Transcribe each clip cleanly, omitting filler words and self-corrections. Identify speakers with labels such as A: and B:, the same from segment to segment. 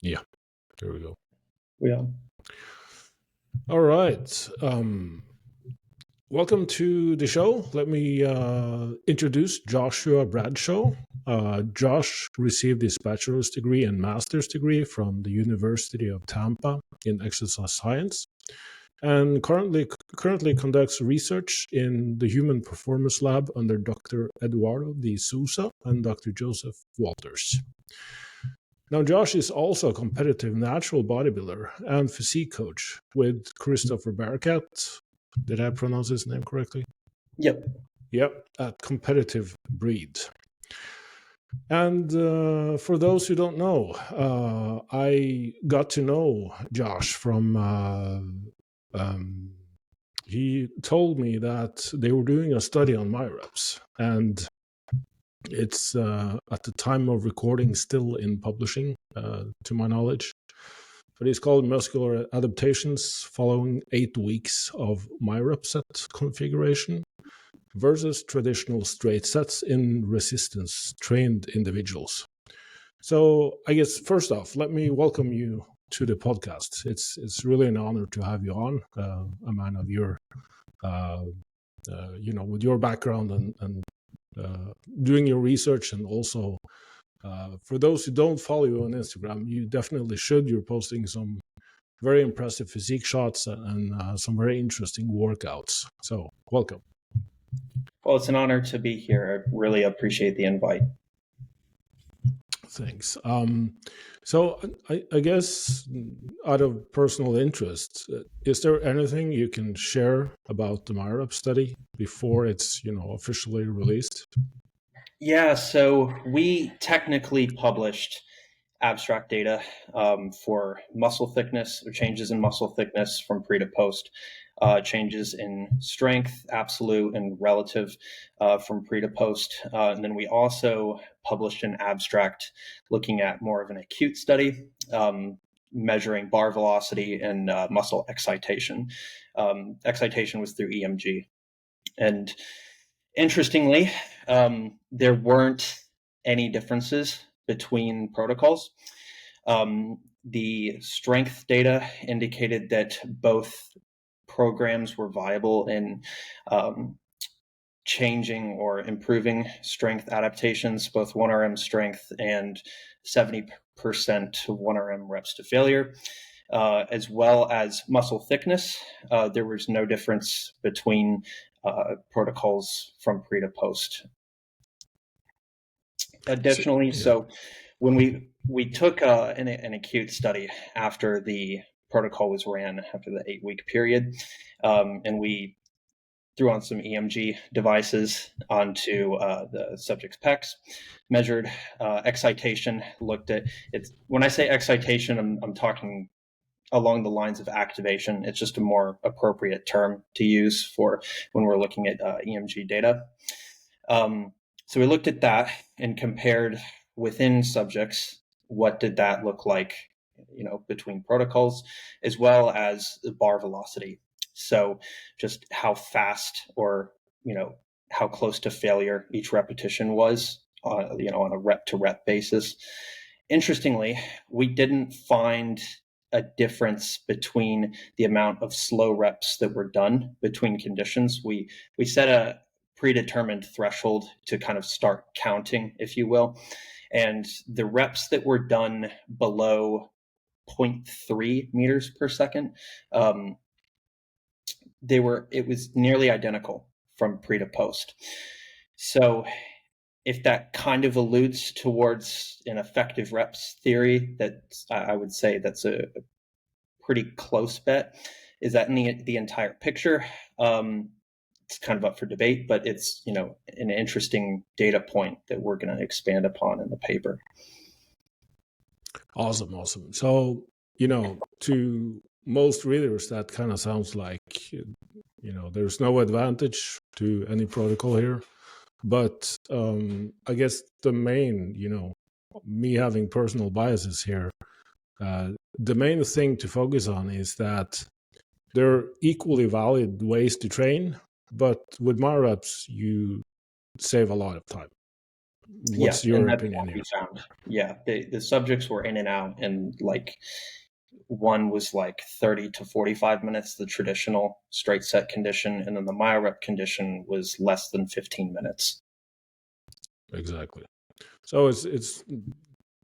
A: Yeah, there we go.
B: Yeah.
A: All right. Welcome to the show. Let me introduce Joshua Bradshaw. Josh received his bachelor's degree and master's degree from the University of Tampa in exercise science, and currently conducts research in the Human Performance Lab under Dr. Eduardo de Souza and Dr. Joseph Walters. Now, Josh is also a competitive natural bodybuilder and physique coach with Christopher Barakat. Did I pronounce his name correctly?
B: Yep.
A: Yep, at Competitive Breed. And for those who don't know, I got to know Josh from. He told me that they were doing a study on Myo-reps, and it's at the time of recording still in publishing, to my knowledge. But it's called Muscular Adaptations following 8 weeks of Myo-rep set configuration versus traditional straight sets in resistance trained individuals. So I guess first off, let me welcome you to the podcast. It's really an honor to have you on, a man of your, with your background and doing your research, and also for those who don't follow you on Instagram, you definitely should. You're posting some very impressive physique shots and some very interesting workouts. So welcome.
B: Well, it's an honor to be here. I really appreciate the invite.
A: Thanks. So I guess out of personal interest, is there anything you can share about the Myo-rep study before it's officially released?
B: Yeah, so we technically published abstract data for muscle thickness, or changes in muscle thickness from pre to post, changes in strength, absolute and relative, from pre to post. And then we also published an abstract looking at more of an acute study, measuring bar velocity and muscle excitation. Excitation was through EMG. And interestingly, there weren't any differences between protocols. The strength data indicated that both programs were viable in changing or improving strength adaptations, both 1RM strength and 70% 1RM reps to failure, as well as muscle thickness. There was no difference between protocols from pre to post. Additionally, so when we took an acute study after the protocol was ran, after the 8-week period, and we threw on some EMG devices onto the subject's pecs, measured excitation, looked at it. When I say excitation, I'm talking along the lines of activation. It's just a more appropriate term to use for when we're looking at EMG data. So we looked at that and compared within subjects, what did that look like, between protocols, as well as the bar velocity. So just how fast or, how close to failure each repetition was, on a rep to rep basis. Interestingly, we didn't find a difference between the amount of slow reps that were done between conditions. We set a predetermined threshold to kind of start counting, if you will. And the reps that were done below 0.3 meters per second, it was nearly identical from pre to post. So if that kind of alludes towards an effective reps theory, that I would say that's a pretty close bet. Is that in the entire picture? It's kind of up for debate, but it's, an interesting data point that we're going to expand upon in the paper.
A: Awesome. So, to most readers, that kind of sounds like, there's no advantage to any protocol here. But I guess the main, me having personal biases here, the main thing to focus on is that there are equally valid ways to train, but with Myo-reps, you save a lot of time.
B: Yeah,
A: What's your
B: and that's
A: opinion
B: what we
A: here?
B: found. Yeah, the subjects were in and out, and like one was like 30 to 45 minutes, the traditional straight set condition, and then the myo-rep condition was less than 15 minutes.
A: Exactly. So it's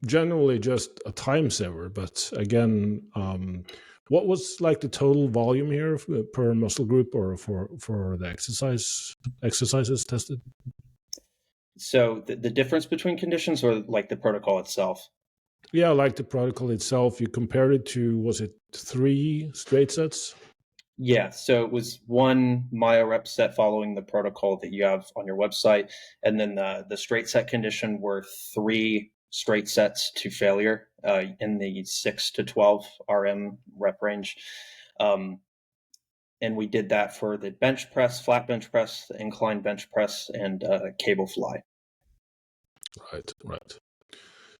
A: generally just a time saver, but again, what was like the total volume here per muscle group or for the exercises tested?
B: So the difference between conditions, or like the protocol itself?
A: Yeah, like the protocol itself, you compared it to, was it 3 straight sets?
B: Yeah, so it was one myo-rep set following the protocol that you have on your website, and then the straight set condition were 3 straight sets to failure in the 6 to 12 RM rep range. Um, and we did that for the bench press, flat bench press, the incline bench press, and cable fly.
A: Right.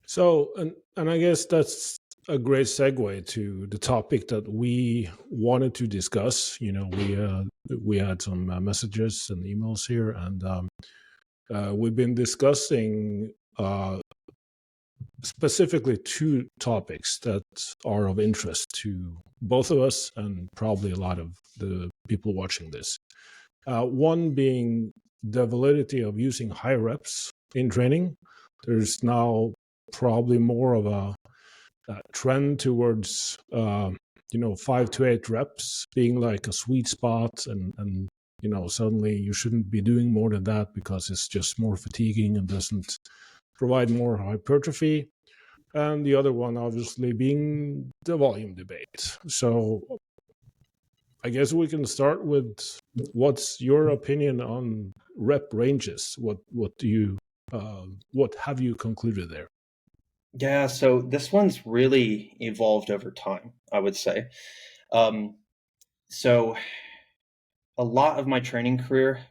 A: So, and I guess that's a great segue to the topic that we wanted to discuss. You know, we had some messages and emails here, and we've been discussing specifically 2 topics that are of interest to both of us and probably a lot of the people watching this. One being the validity of using high reps in training. There's now probably more of a trend towards 5 to 8 reps being like a sweet spot, and suddenly you shouldn't be doing more than that because it's just more fatiguing and doesn't provide more hypertrophy. And the other one obviously being the volume debate. So I guess we can start with, what's your opinion on rep ranges? What have you concluded there?
B: Yeah, so this one's really evolved over time, I would say. Um, so a lot of my training career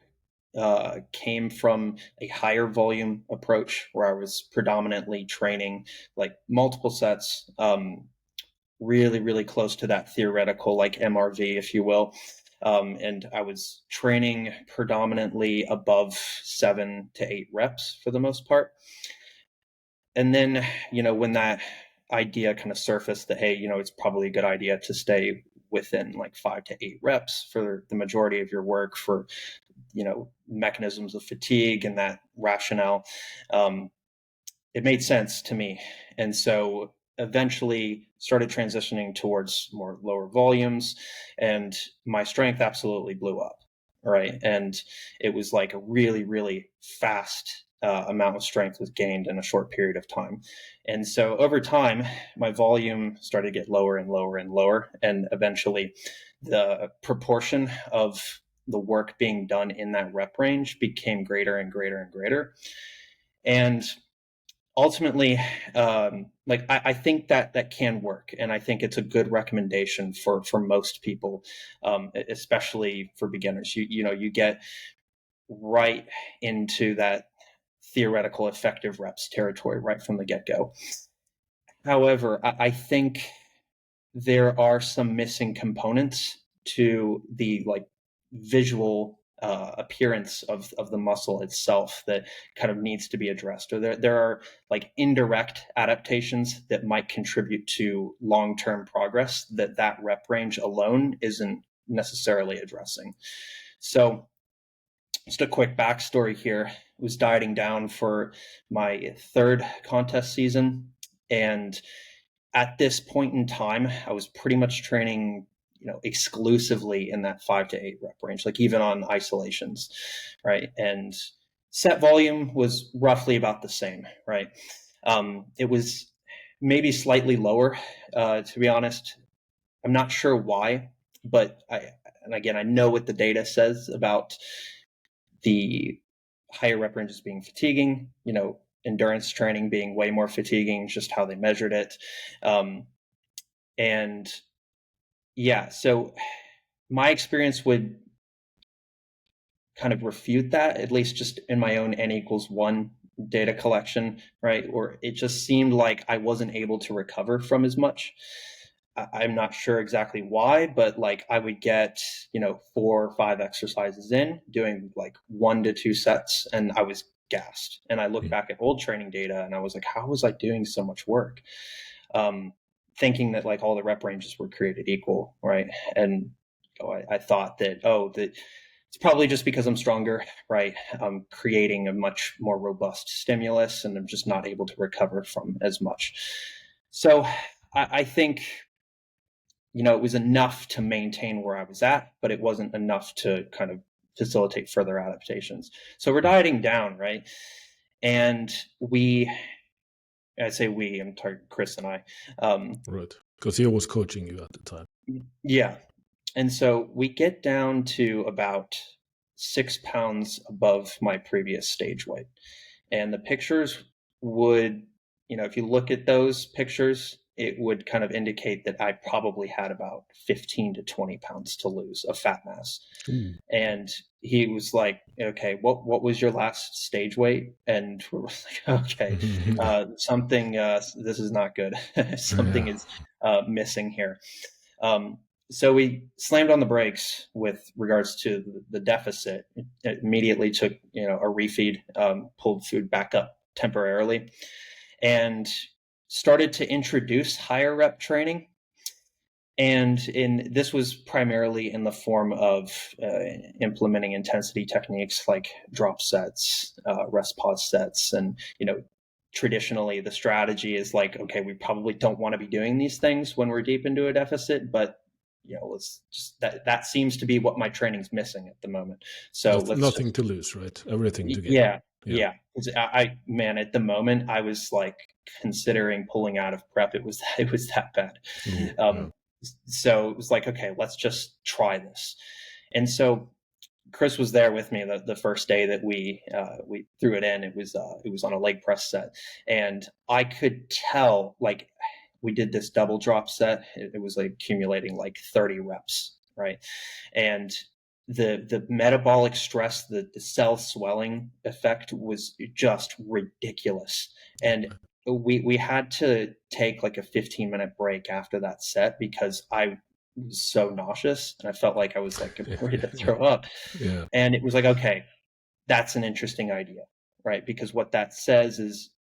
B: came from a higher volume approach where I was predominantly training like multiple sets, really, really close to that theoretical, like MRV, if you will. And I was training predominantly above 7 to 8 reps for the most part. And then, when that idea kind of surfaced that, hey, it's probably a good idea to stay within like 5 to 8 reps for the majority of your work for, mechanisms of fatigue and that rationale, it made sense to me. And so eventually started transitioning towards more lower volumes, and my strength absolutely blew up. Right. And it was like a really, really fast amount of strength was gained in a short period of time. And so over time, my volume started to get lower and lower and lower. And eventually, the proportion of the work being done in that rep range became greater and greater and greater. And ultimately, like I think that can work, and I think it's a good recommendation for most people, especially for beginners. You get right into that theoretical effective reps territory right from the get go. However, I think there are some missing components to the like visual appearance of the muscle itself that kind of needs to be addressed, or there are like indirect adaptations that might contribute to long-term progress that rep range alone isn't necessarily addressing. So just a quick backstory here. I was dieting down for my 3rd contest season, and at this point in time, I was pretty much training, exclusively in that 5 to 8 rep range, like even on isolations, right? And set volume was roughly about the same, right? It was maybe slightly lower, to be honest. I'm not sure why, but and again, I know what the data says about the higher rep ranges being fatiguing, endurance training being way more fatiguing, just how they measured it. And yeah, so my experience would kind of refute that, at least just in my own N=1 data collection, right? Or it just seemed like I wasn't able to recover from as much. I'm not sure exactly why, but like I would get, 4 or 5 exercises in, doing like 1 to 2 sets, and I was gassed. And I look back at old training data and I was like, how was I doing so much work? Thinking that like all the rep ranges were created equal, right? And I thought that, that it's probably just because I'm stronger, right? I'm creating a much more robust stimulus and I'm just not able to recover from as much. So I think, it was enough to maintain where I was at, but it wasn't enough to kind of facilitate further adaptations. So we're dieting down, right? And I say we, I'm talking Chris and I.
A: Right. Because he was coaching you at the time.
B: Yeah. And so we get down to about 6 pounds above my previous stage weight. And the pictures would, if you look at those pictures, it would kind of indicate that I probably had about 15 to 20 pounds to lose of fat mass.
A: Ooh.
B: And he was like, okay, what was your last stage weight? And we were like, okay, something, this is not good. Something is missing here. So we slammed on the brakes with regards to the deficit. It immediately took, a refeed, pulled food back up temporarily, and started to introduce higher rep training. And this was primarily in the form of implementing intensity techniques like drop sets, rest pause sets. And, traditionally the strategy is like, okay, we probably don't want to be doing these things when we're deep into a deficit, but let's just that seems to be what my training's missing at the moment. So
A: nothing to lose, right? Everything to gain.
B: Yeah. I at the moment I was like considering pulling out of prep. It was that bad. So it was like, okay, let's just try this. And so Chris was there with me the first day that we threw it in. It was on a leg press set, and I could tell, like, we did this double drop set. It was like accumulating like 30 reps, right? And the metabolic stress, the cell swelling effect was just ridiculous. And we had to take like a 15-minute break after that set because I was so nauseous and I felt like I was like ready to throw up.
A: Yeah.
B: And it was like, okay, that's an interesting idea, right? Because what that says is,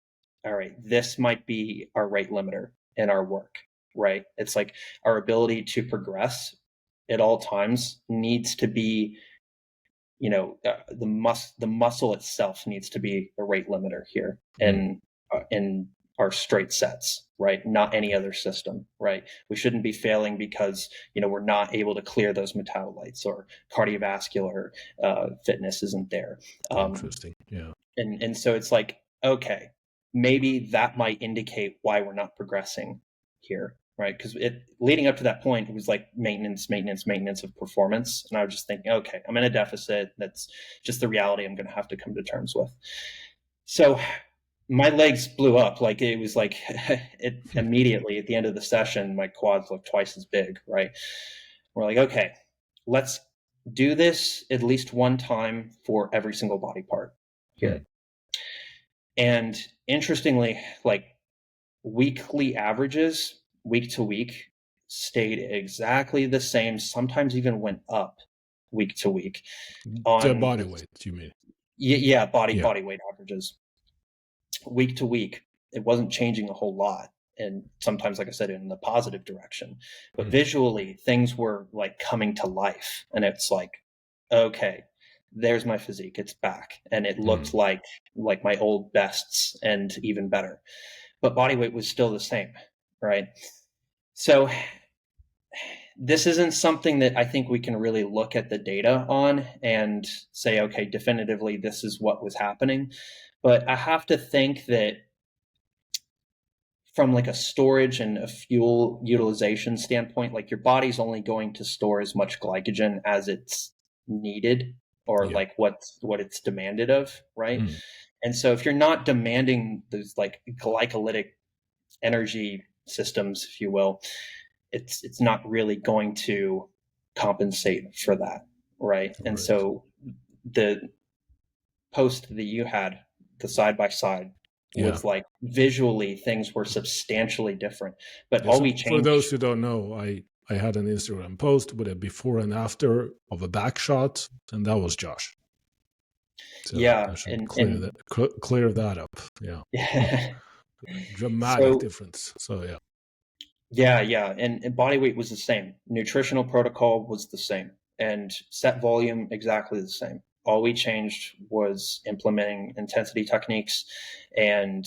B: all right, this might be our rate limiter in our work, right? It's like our ability to progress at all times needs to be, the muscle itself needs to be a rate limiter here, and in our straight sets, right? Not any other system, right? We shouldn't be failing because, we're not able to clear those metabolites, or cardiovascular fitness isn't there.
A: Interesting. Yeah.
B: And so it's like, okay, maybe that might indicate why we're not progressing here, right? Because leading up to that point, it was like maintenance of performance. And I was just thinking, okay, I'm in a deficit. That's just the reality I'm going to have to come to terms with. So my legs blew up. Like, it was like immediately at the end of the session, my quads looked twice as big, right? We're like, okay, let's do this at least one time for every single body part here. And interestingly, like, weekly averages, week to week, stayed exactly the same, sometimes even went up week to week.
A: The body weight, you mean?
B: Yeah, body weight averages. Week to week, it wasn't changing a whole lot. And sometimes, like I said, in the positive direction. But visually, things were like coming to life. And it's like, okay, there's my physique. It's back. And it looked like my old bests and even better. But body weight was still the same, right? So this isn't something that I think we can really look at the data on and say, okay, definitively, this is what was happening. But I have to think that from like a storage and a fuel utilization standpoint, like, your body's only going to store as much glycogen as it's needed, or like what it's demanded of, right? And so if you're not demanding those like glycolytic energy systems, if you will, it's not really going to compensate for that, right? And so the post that you had, the side by side, was like, visually things were substantially different, but all we changed.
A: For those who don't know, I had an Instagram post with a before and after of a back shot, and that was Josh. So
B: Yeah,
A: I should
B: and
A: clear that up. Yeah.
B: yeah.
A: Dramatic
B: So
A: difference. So yeah.
B: yeah, and body weight was the same. Nutritional protocol was the same, and set volume exactly the same. All we changed was implementing intensity techniques and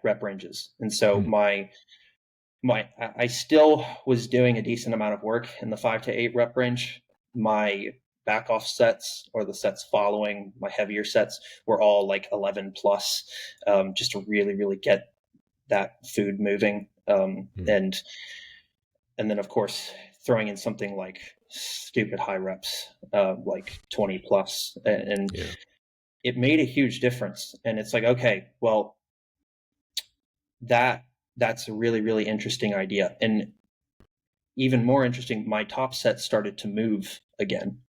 B: rep ranges. And so
A: Mm.
B: I still was doing a decent amount of work in the 5 to 8 rep range. My back off sets, or the sets following my heavier sets, were all like 11 plus, just to really get that food moving.
A: Mm.
B: And then of course throwing in something like stupid high reps, like 20 plus, and
A: Yeah.
B: it made a huge difference. And it's like, okay, well, that's a really interesting idea. And even more interesting, my top set started to move again.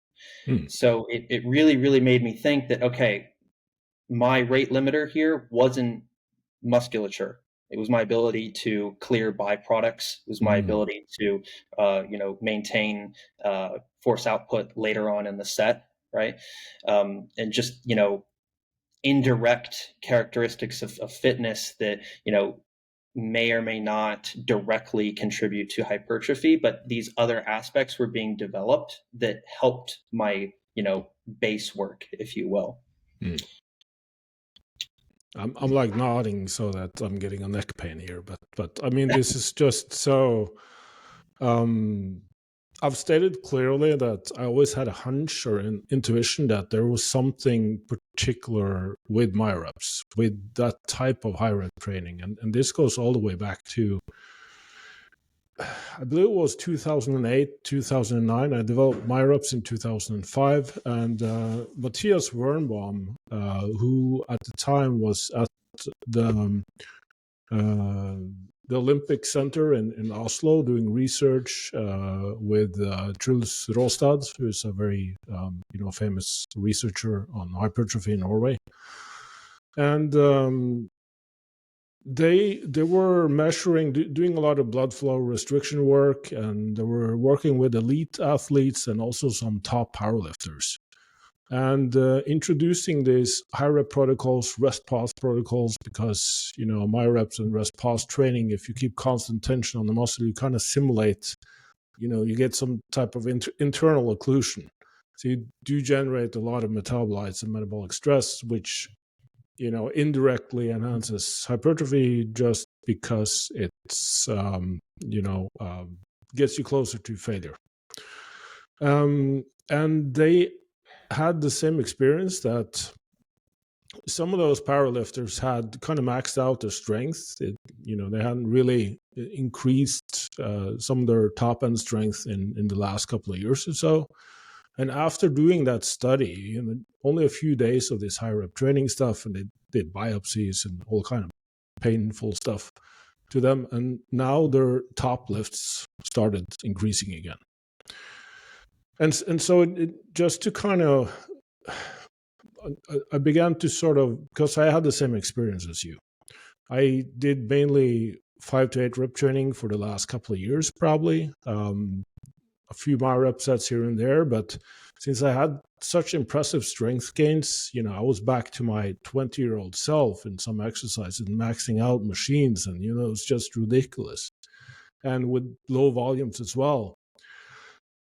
A: Mm.
B: So it really made me think that, okay, my rate limiter here wasn't musculature. It was my ability to clear byproducts. It was my
A: Mm.
B: ability to, maintain force output later on in the set, right? And just, indirect characteristics of fitness that, may or may not directly contribute to hypertrophy, but these other aspects were being developed that helped my, base work, if you will.
A: Mm. I'm like nodding so that I'm getting a neck pain here, but I mean this is just so. I've stated clearly that I always had a hunch or an intuition that there was something particular with my reps, with that type of high rep training, and this goes all the way back to, I believe it was 2008, 2009. I developed my reps in 2005, and Matthias Wernbaum, who at the time was at the uh, the Olympic Center in Oslo doing research with Truls Råstad, who is a very famous researcher on hypertrophy in Norway, and they were measuring, doing a lot of blood flow restriction work, and they were working with elite athletes and also some top powerlifters, and introducing these high rep protocols, rest pause protocols, because my reps and rest pause training, if you keep constant tension on the muscle, you kind of simulate, you get some type of internal occlusion, so you do generate a lot of metabolites and metabolic stress, which indirectly enhances hypertrophy just because it's gets you closer to failure. And they had the same experience, that some of those powerlifters had kind of maxed out their strength. They hadn't really increased some of their top end strength in the last couple of years or so. And after doing that study, only a few days of this high rep training stuff, and they did biopsies and all kind of painful stuff to them, and now their top lifts started increasing again. And so it just to kind of, I began to sort of, because I had the same experience as you. I did mainly 5 to 8 rep training for the last couple of years, probably. A few more rep sets here and there, but since I had such impressive strength gains, I was back to my 20-year-old self in some exercises and maxing out machines, and it was just ridiculous, and with low volumes as well.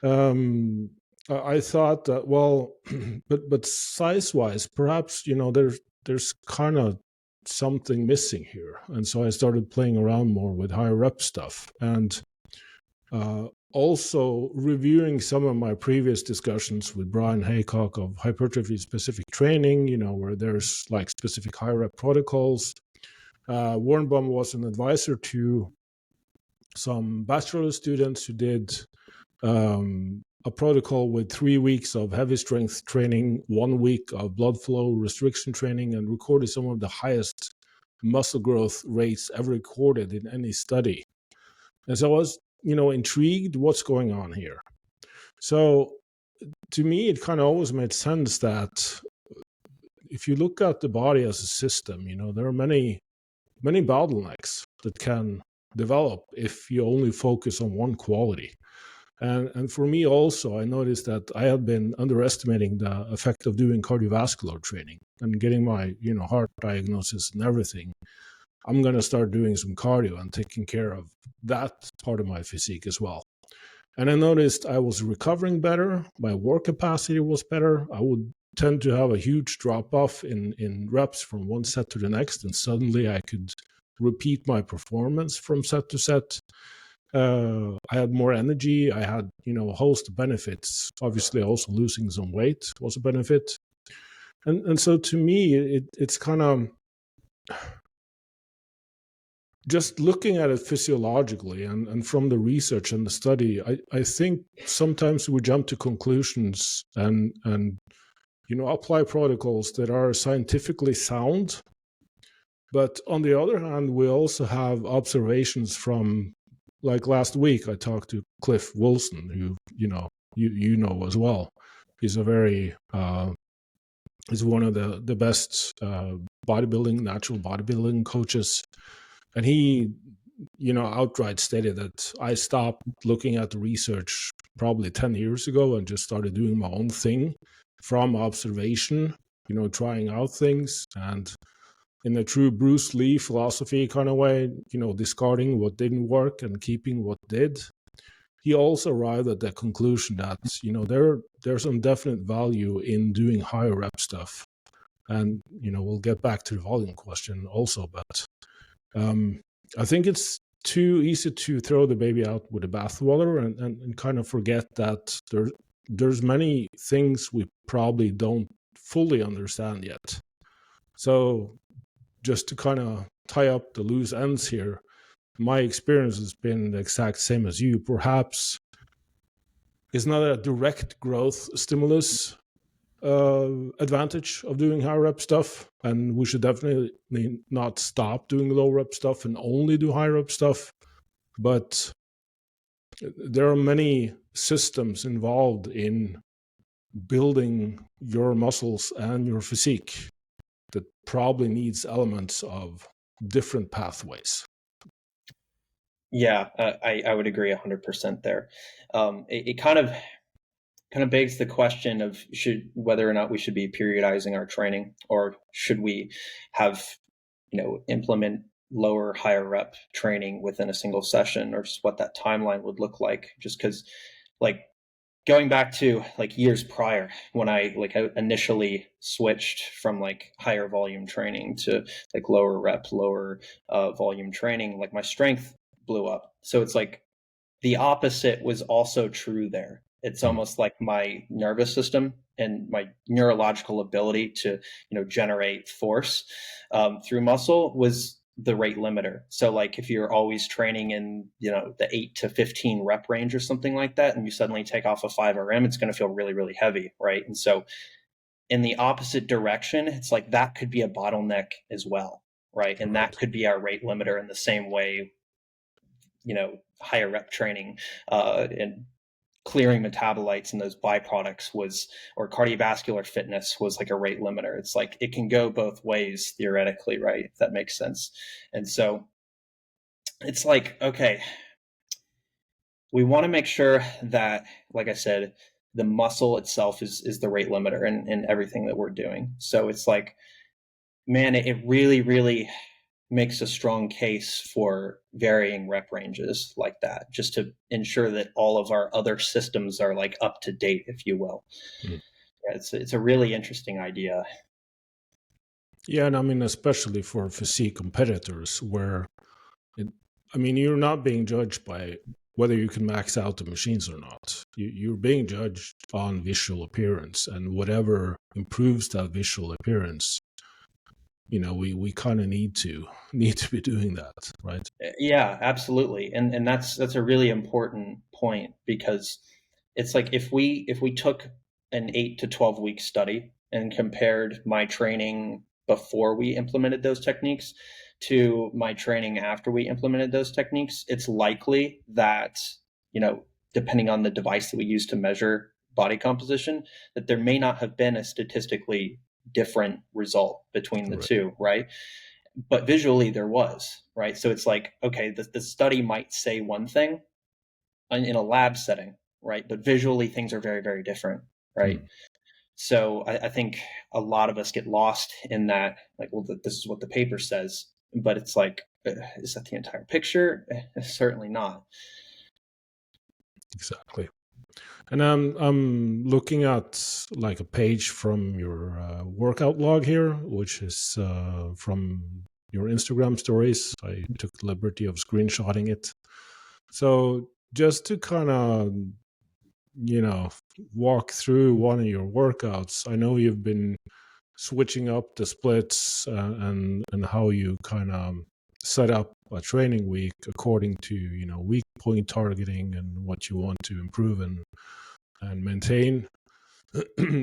A: I thought that, well, but size-wise, perhaps there's kind of something missing here, and so I started playing around more with higher rep stuff, and also reviewing some of my previous discussions with Brian Haycock of hypertrophy-specific training, where there's like specific high rep protocols. Wernbaum was an advisor to some bachelor students who did a protocol with 3 weeks of heavy strength training, 1 week of blood flow restriction training, and recorded some of the highest muscle growth rates ever recorded in any study. And so I was, intrigued what's going on here. So to me, it kind of always made sense that if you look at the body as a system, there are many bottlenecks that can develop if you only focus on one quality. And for me also, I noticed that I had been underestimating the effect of doing cardiovascular training and getting my, heart diagnosis and everything. I'm going to start doing some cardio and taking care of that part of my physique as well. And I noticed I was recovering better. My work capacity was better. I would tend to have a huge drop off in reps from one set to the next. And suddenly I could repeat my performance from set to set. I had more energy. I had, a host of benefits. Obviously, also losing some weight was a benefit. And so to me, it's kind of just looking at it physiologically and from the research and the study. I think sometimes we jump to conclusions and apply protocols that are scientifically sound. But on the other hand, we also have observations from, like last week, I talked to Cliff Wilson, who you know as well. He's a very he's one of the best natural bodybuilding coaches, and he outright stated that I stopped looking at the research probably 10 years ago and just started doing my own thing from observation, trying out things, and in a true Bruce Lee philosophy kind of way, discarding what didn't work and keeping what did. He also arrived at the conclusion that, there's some definite value in doing higher rep stuff. And, we'll get back to the volume question also, but I think it's too easy to throw the baby out with the bathwater and kind of forget that there's many things we probably don't fully understand yet. So just to kind of tie up the loose ends here, my experience has been the exact same as you. Perhaps it's not a direct growth stimulus advantage of doing high rep stuff, and we should definitely not stop doing low rep stuff and only do high rep stuff. But there are many systems involved in building your muscles and your physique that probably needs elements of different pathways.
B: Yeah, I would agree 100% there. It kind of begs the question of whether or not we should be periodizing our training, or should we have, implement lower, higher rep training within a single session, or just what that timeline would look like. Just because, like, going back to like years prior when I initially switched from like higher volume training to like lower rep, lower volume training, like my strength blew up. So it's like the opposite was also true there. It's almost like my nervous system and my neurological ability to, generate force through muscle was the rate limiter. So like if you're always training in, the 8 to 15 rep range or something like that, and you suddenly take off a 5RM, it's going to feel really, really heavy, right? And so in the opposite direction, it's like that could be a bottleneck as well, right? And that could be our rate limiter in the same way, higher rep training and clearing metabolites and those byproducts or cardiovascular fitness was like a rate limiter. It's like it can go both ways theoretically, right? If that makes sense. And so it's like, okay, we want to make sure that, like I said, the muscle itself is the rate limiter in everything that we're doing. So it's like, man, it really, really makes a strong case for varying rep ranges like that, just to ensure that all of our other systems are like up to date, if you will. Yeah, it's a really interesting idea.
A: Yeah, and I mean, especially for physique competitors, where you're not being judged by whether you can max out the machines or not. You're being judged on visual appearance, and whatever improves that visual appearance, we kind of need to be doing that, right?
B: Yeah, absolutely. And that's a really important point, because it's like if we took an 8 to 12 week study and compared my training before we implemented those techniques to my training after we implemented those techniques, it's likely that, depending on the device that we use to measure body composition, that there may not have been a statistically different result between the two, right? But visually there was, right? So it's like, okay, the study might say one thing in a lab setting, right? But visually things are very, very different, right? So I think a lot of us get lost in that, like, well, this is what the paper says, but it's like, is that the entire picture? Certainly not.
A: Exactly. And I'm looking at like a page from your workout log here, which is from your Instagram stories. I took the liberty of screenshotting it. So just to kind of, walk through one of your workouts, I know you've been switching up the splits and how you kind of set up a training week according to, weak point targeting and what you want to improve and maintain.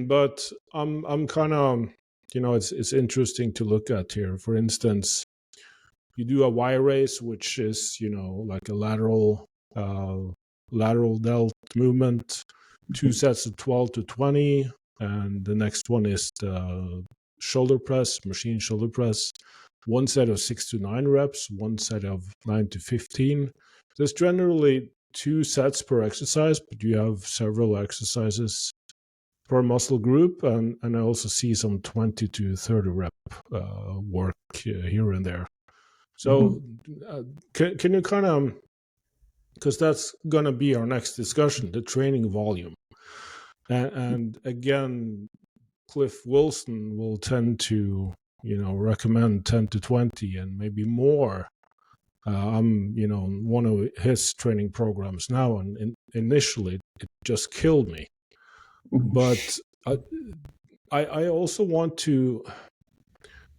A: But I'm kind of, it's interesting to look at here. For instance, you do a Y race, which is, like a lateral delt movement, 2 sets of 12 to 20, and the next one is the shoulder press, machine shoulder press, 1 set of 6 to 9 reps, 1 set of 9 to 15. There's generally 2 sets per exercise, but you have several exercises per muscle group, and I also see some 20 to 30 rep work here and there. So can you kind of, because that's going to be our next discussion, the training volume. And again, Cliff Wilson will tend to, recommend 10 to 20 and maybe more. I'm, one of his training programs now, and initially it just killed me. But I also want to,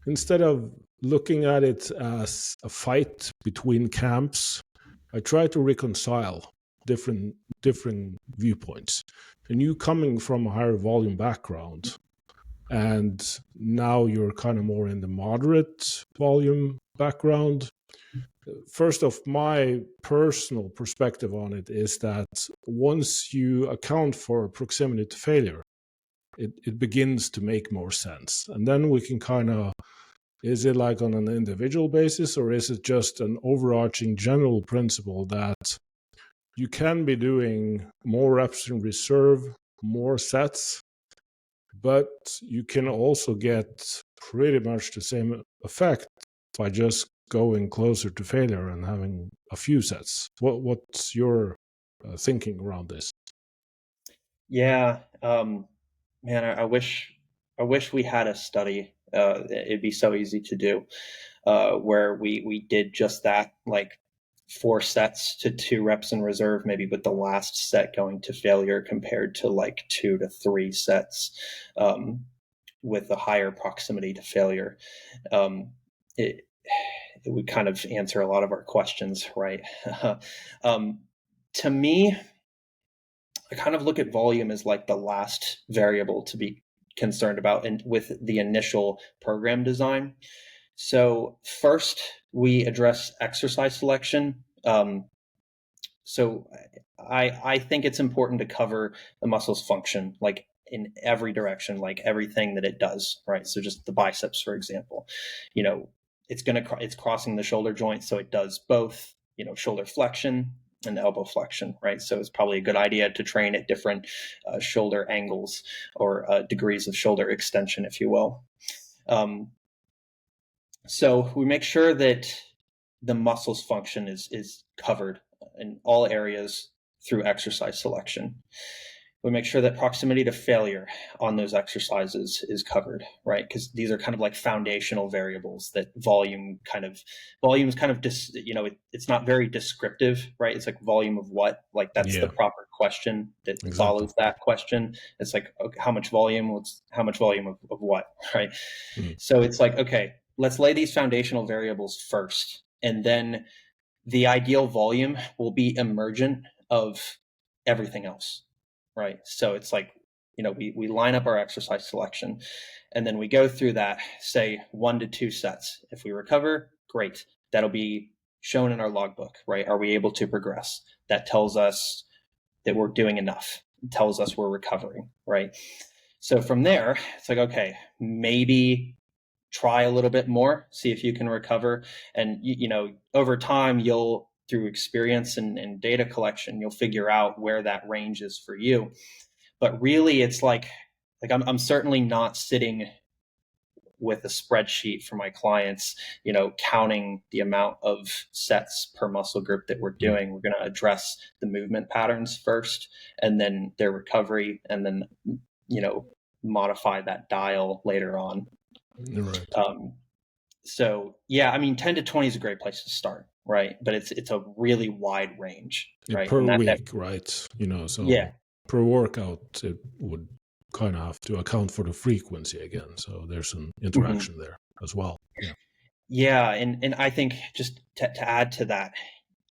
A: instead of looking at it as a fight between camps, I try to reconcile different viewpoints. And you coming from a higher volume background, and now you're kind of more in the moderate volume background. First off, my personal perspective on it is that once you account for proximity to failure, it begins to make more sense. And then we can kind of, is it like on an individual basis, or is it just an overarching general principle that you can be doing more reps in reserve, more sets, but you can also get pretty much the same effect by just going closer to failure and having a few sets? What's your thinking around this?
B: Yeah, man, I wish we had a study. It'd be so easy to do, where we did just that, like 4 sets to 2 reps in reserve, maybe with the last set going to failure, compared to like 2 to 3 sets with a higher proximity to failure. It would kind of answer a lot of our questions, right? To me, I kind of look at volume as like the last variable to be concerned about with the initial program design. So first, we address exercise selection. So I think it's important to cover the muscle's function, like in every direction, like everything that it does, right? So just the biceps, for example, it's crossing the shoulder joint, so it does both, shoulder flexion and elbow flexion, right? So it's probably a good idea to train at different shoulder angles or degrees of shoulder extension, if you will. So we make sure that the muscle's function is covered in all areas through exercise selection. We make sure that proximity to failure on those exercises is covered, right? Because these are kind of like foundational variables that volume is kind of it's not very descriptive, right? It's like volume of what, like that's the proper question that follows that question. It's like, okay, how much volume? How much volume of what, right? So it's like, okay, let's lay these foundational variables first, and then the ideal volume will be emergent of everything else, right? So it's like, we line up our exercise selection, and then we go through that, say 1 to 2 sets. If we recover, great. That'll be shown in our logbook, right? Are we able to progress? That tells us that we're doing enough. It tells us we're recovering, right? So from there, it's like, okay, maybe try a little bit more, see if you can recover. And, over time, you'll through experience and data collection, you'll figure out where that range is for you. But really, it's like I'm certainly not sitting with a spreadsheet for my clients, counting the amount of sets per muscle group that we're doing. We're going to address the movement patterns first, and then their recovery, and then, modify that dial later on.
A: Right.
B: So yeah, 10 to 20 is a great place to start, right? But it's a really wide range, right?
A: Per
B: And
A: week, right? So
B: yeah.
A: per workout, it would kind of have to account for the frequency again. So there's an interaction there as well. Yeah.
B: Yeah. And I think just to add to that,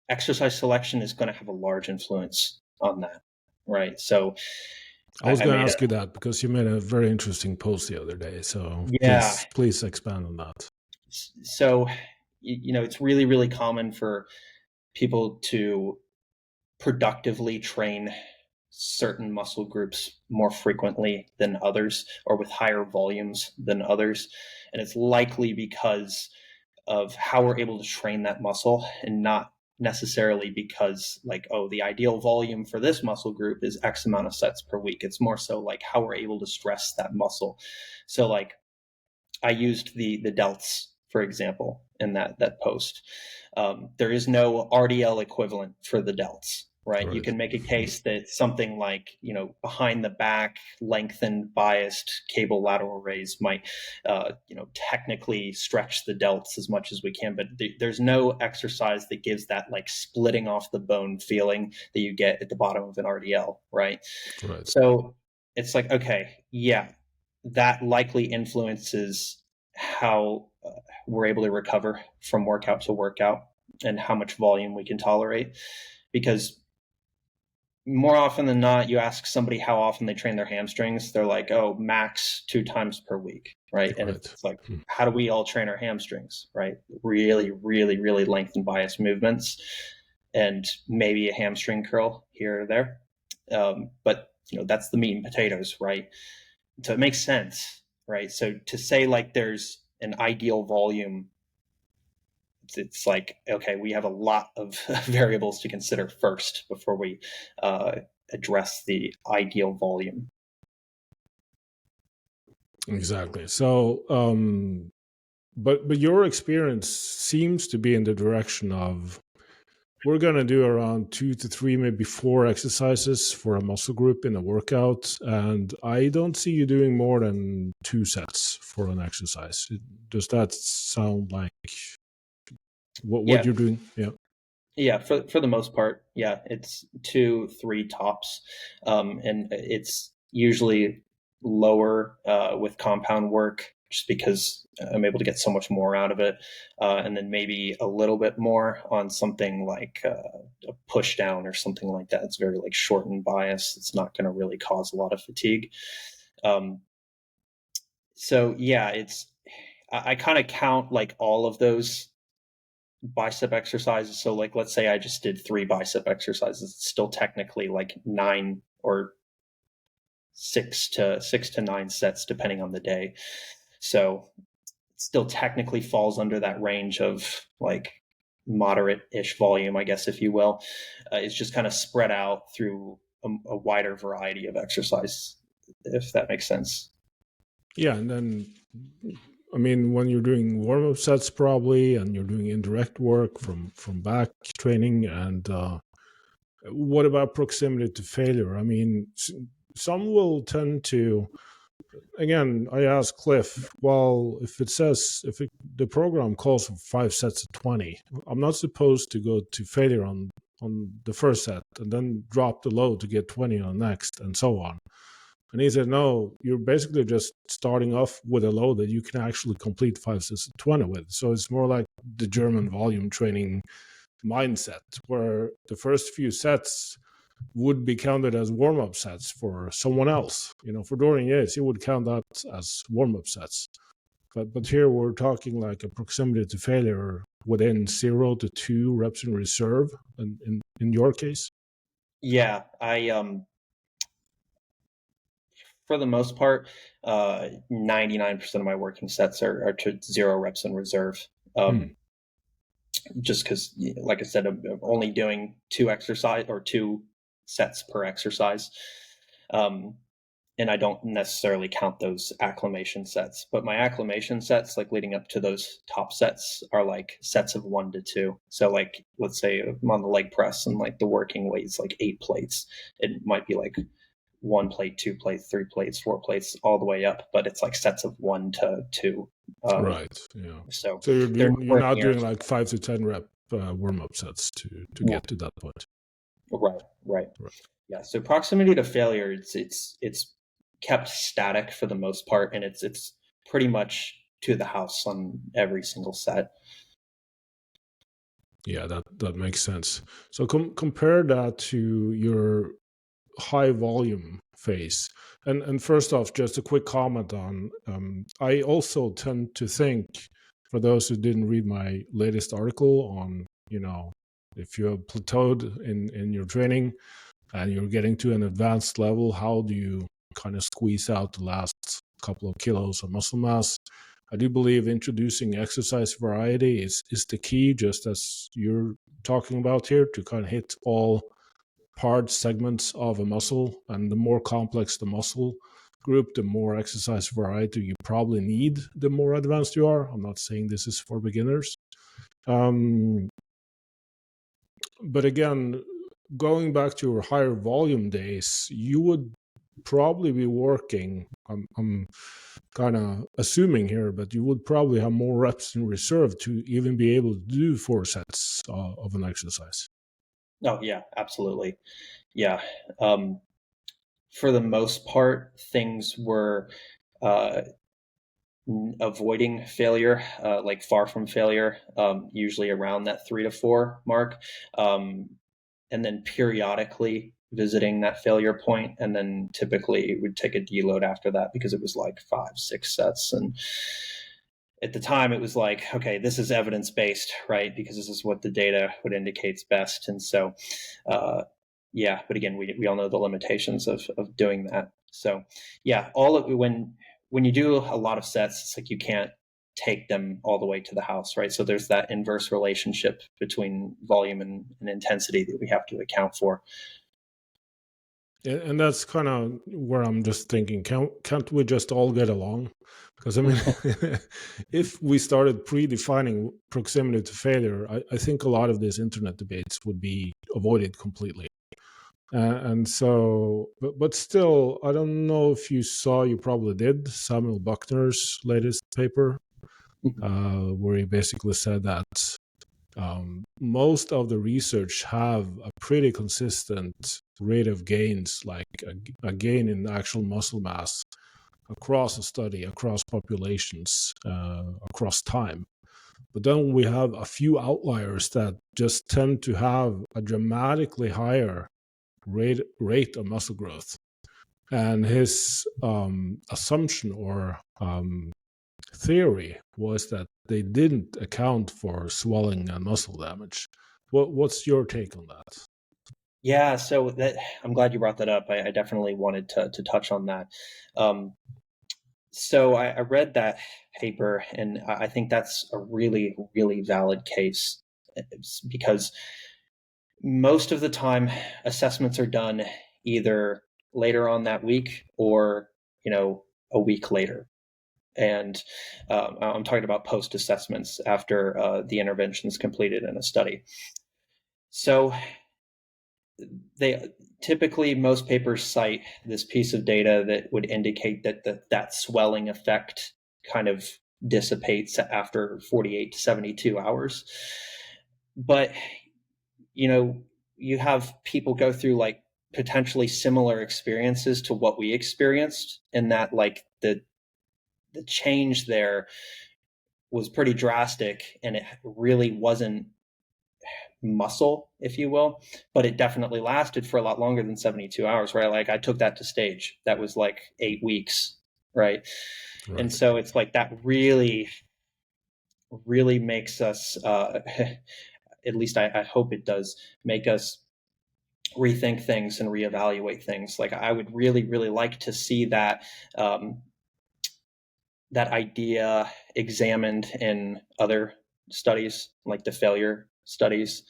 B: exercise selection is going to have a large influence on that, right? So
A: I was going to ask you that because you made a very interesting post the other day. So
B: yeah,
A: please expand on that.
B: So, it's really, really common for people to productively train certain muscle groups more frequently than others, or with higher volumes than others. And it's likely because of how we're able to train that muscle, and not necessarily because the ideal volume for this muscle group is X amount of sets per week. It's more so like how we're able to stress that muscle. So I used the delts, for example, in that post. There is no RDL equivalent for the delts, right? You can make a case that something like, behind the back, lengthened, biased cable lateral raise might, technically stretch the delts as much as we can, but there's no exercise that gives that splitting off the bone feeling that you get at the bottom of an RDL, right? So it's like, okay, yeah, that likely influences how we're able to recover from workout to workout and how much volume we can tolerate. Because more often than not, you ask somebody how often they train their hamstrings, they're like, oh, max 2 times per week, right? And it's like, how do we all train our hamstrings, right? Really, really, really lengthened bias movements, and maybe a hamstring curl here or there. But that's the meat and potatoes, right? So it makes sense, right? So to say there's an ideal volume, it's like, okay, we have a lot of variables to consider first before we address the ideal volume.
A: Exactly. So, but your experience seems to be in the direction of, we're going to do around 2 to 3, maybe 4 exercises for a muscle group in a workout. And I don't see you doing more than 2 sets for an exercise. Does that sound like what you're doing? Yeah.
B: Yeah, for the most part, yeah, it's 2, 3 tops. And it's usually lower with compound work, just because I'm able to get so much more out of it. And then maybe a little bit more on something like a push down or something like that. It's very shortened bias. It's not going to really cause a lot of fatigue. So yeah, I kind of count all of those bicep exercises. So let's say I just did 3 bicep exercises. It's still technically 9 or 6 to 9 sets, depending on the day. So it still technically falls under that range of moderate-ish volume, I guess, if you will. It's just kind of spread out through a wider variety of exercise, if that makes sense.
A: Yeah, and then when you're doing warm-up sets probably, and you're doing indirect work from back training, and what about proximity to failure? Some will tend to, again, I asked Cliff, well, if the program calls for 5 sets of 20, I'm not supposed to go to failure on the first set and then drop the load to get 20 on next, and so on. And he said, no, you're basically just starting off with a load that you can actually complete 5 sets of 20 with. So it's more like the German volume training mindset, where the first few sets would be counted as warm-up sets for someone else. For Dorian Yates, he would count that as warm-up sets. But here we're talking like a proximity to failure within 0 to 2 reps in reserve in your case.
B: Yeah, for the most part, 99% of my working sets are to 0 reps in reserve. just because, like I said, I'm only doing two sets per exercise. And I don't necessarily count those acclimation sets, but my acclimation sets, like leading up to those top sets, are like sets of 1 to 2. So like, let's say I'm on the leg press and like the working weight is like 8 plates. It might be like 1 plate, 2 plates, 3 plates, 4 plates, all the way up, but it's like sets of 1 to 2.
A: Right. Yeah.
B: So
A: So
B: they're
A: you're not
B: nowhere
A: doing
B: near.
A: like 5 to 10 rep warm up sets to get to that point.
B: Right.
A: Right.
B: Yeah. So proximity to failure, it's kept static for the most part, and it's pretty much to the house on every single set.
A: Yeah, that makes sense. So compare that to your high volume phase. And first off, just a quick comment on I also tend to think, for those who didn't read my latest article on, if you have plateaued in your training and you're getting to an advanced level, how do you kind of squeeze out the last couple of kilos of muscle mass? I do believe introducing exercise variety is the key, just as you're talking about here, to kind of hit all parts, segments of a muscle. And the more complex the muscle group, the more exercise variety you probably need, the more advanced you are. I'm not saying this is for beginners. But again, going back to your higher volume days, you would probably be working, I'm kind of assuming here, but you would probably have more reps in reserve to even be able to do 4 sets of an exercise.
B: Oh yeah, absolutely. Yeah. For the most part, things were avoiding failure, like far from failure, usually around that 3 to 4 mark. And then periodically visiting that failure point, and then typically would take a deload after that because it was like 5-6 sets. And at the time it was like, okay, this is evidence-based, right? Because this is what the data would indicates best. And so yeah, but again, we all know the limitations of doing that. So yeah, all of when you do a lot of sets, it's like you can't take them all the way to the house, right? So there's that inverse relationship between volume and intensity that we have to account for.
A: And that's kind of where I'm just thinking, can't we just all get along? Because I mean, if we started predefining proximity to failure, I think a lot of these internet debates would be avoided completely. And so, but still, I don't know if you probably did, Samuel Buckner's latest paper, where he basically said that most of the research have a pretty consistent rate of gains, like a gain in actual muscle mass across a study, across populations, across time. But then we have a few outliers that just tend to have a dramatically higher rate of muscle growth. And his assumption or theory was that they didn't account for swelling and muscle damage. What's your take on that?
B: Yeah, so that I'm glad you brought that up. I definitely wanted to touch on that. So I read that paper, and I think that's a really, really valid case, because most of the time assessments are done either later on that week or a week later. And I'm talking about post assessments after the interventions completed in a study. So they typically, most papers cite this piece of data that would indicate that swelling effect kind of dissipates after 48 to 72 hours. But you have people go through like potentially similar experiences to what we experienced, and that like the change there was pretty drastic, and it really wasn't muscle, if you will, but it definitely lasted for a lot longer than 72 hours, right? Like I took that to stage. That was like 8 weeks, right? And so it's like that really, really makes us, at least I hope it does, make us rethink things and reevaluate things. Like I would really, really like to see that that idea examined in other studies, like the failure studies,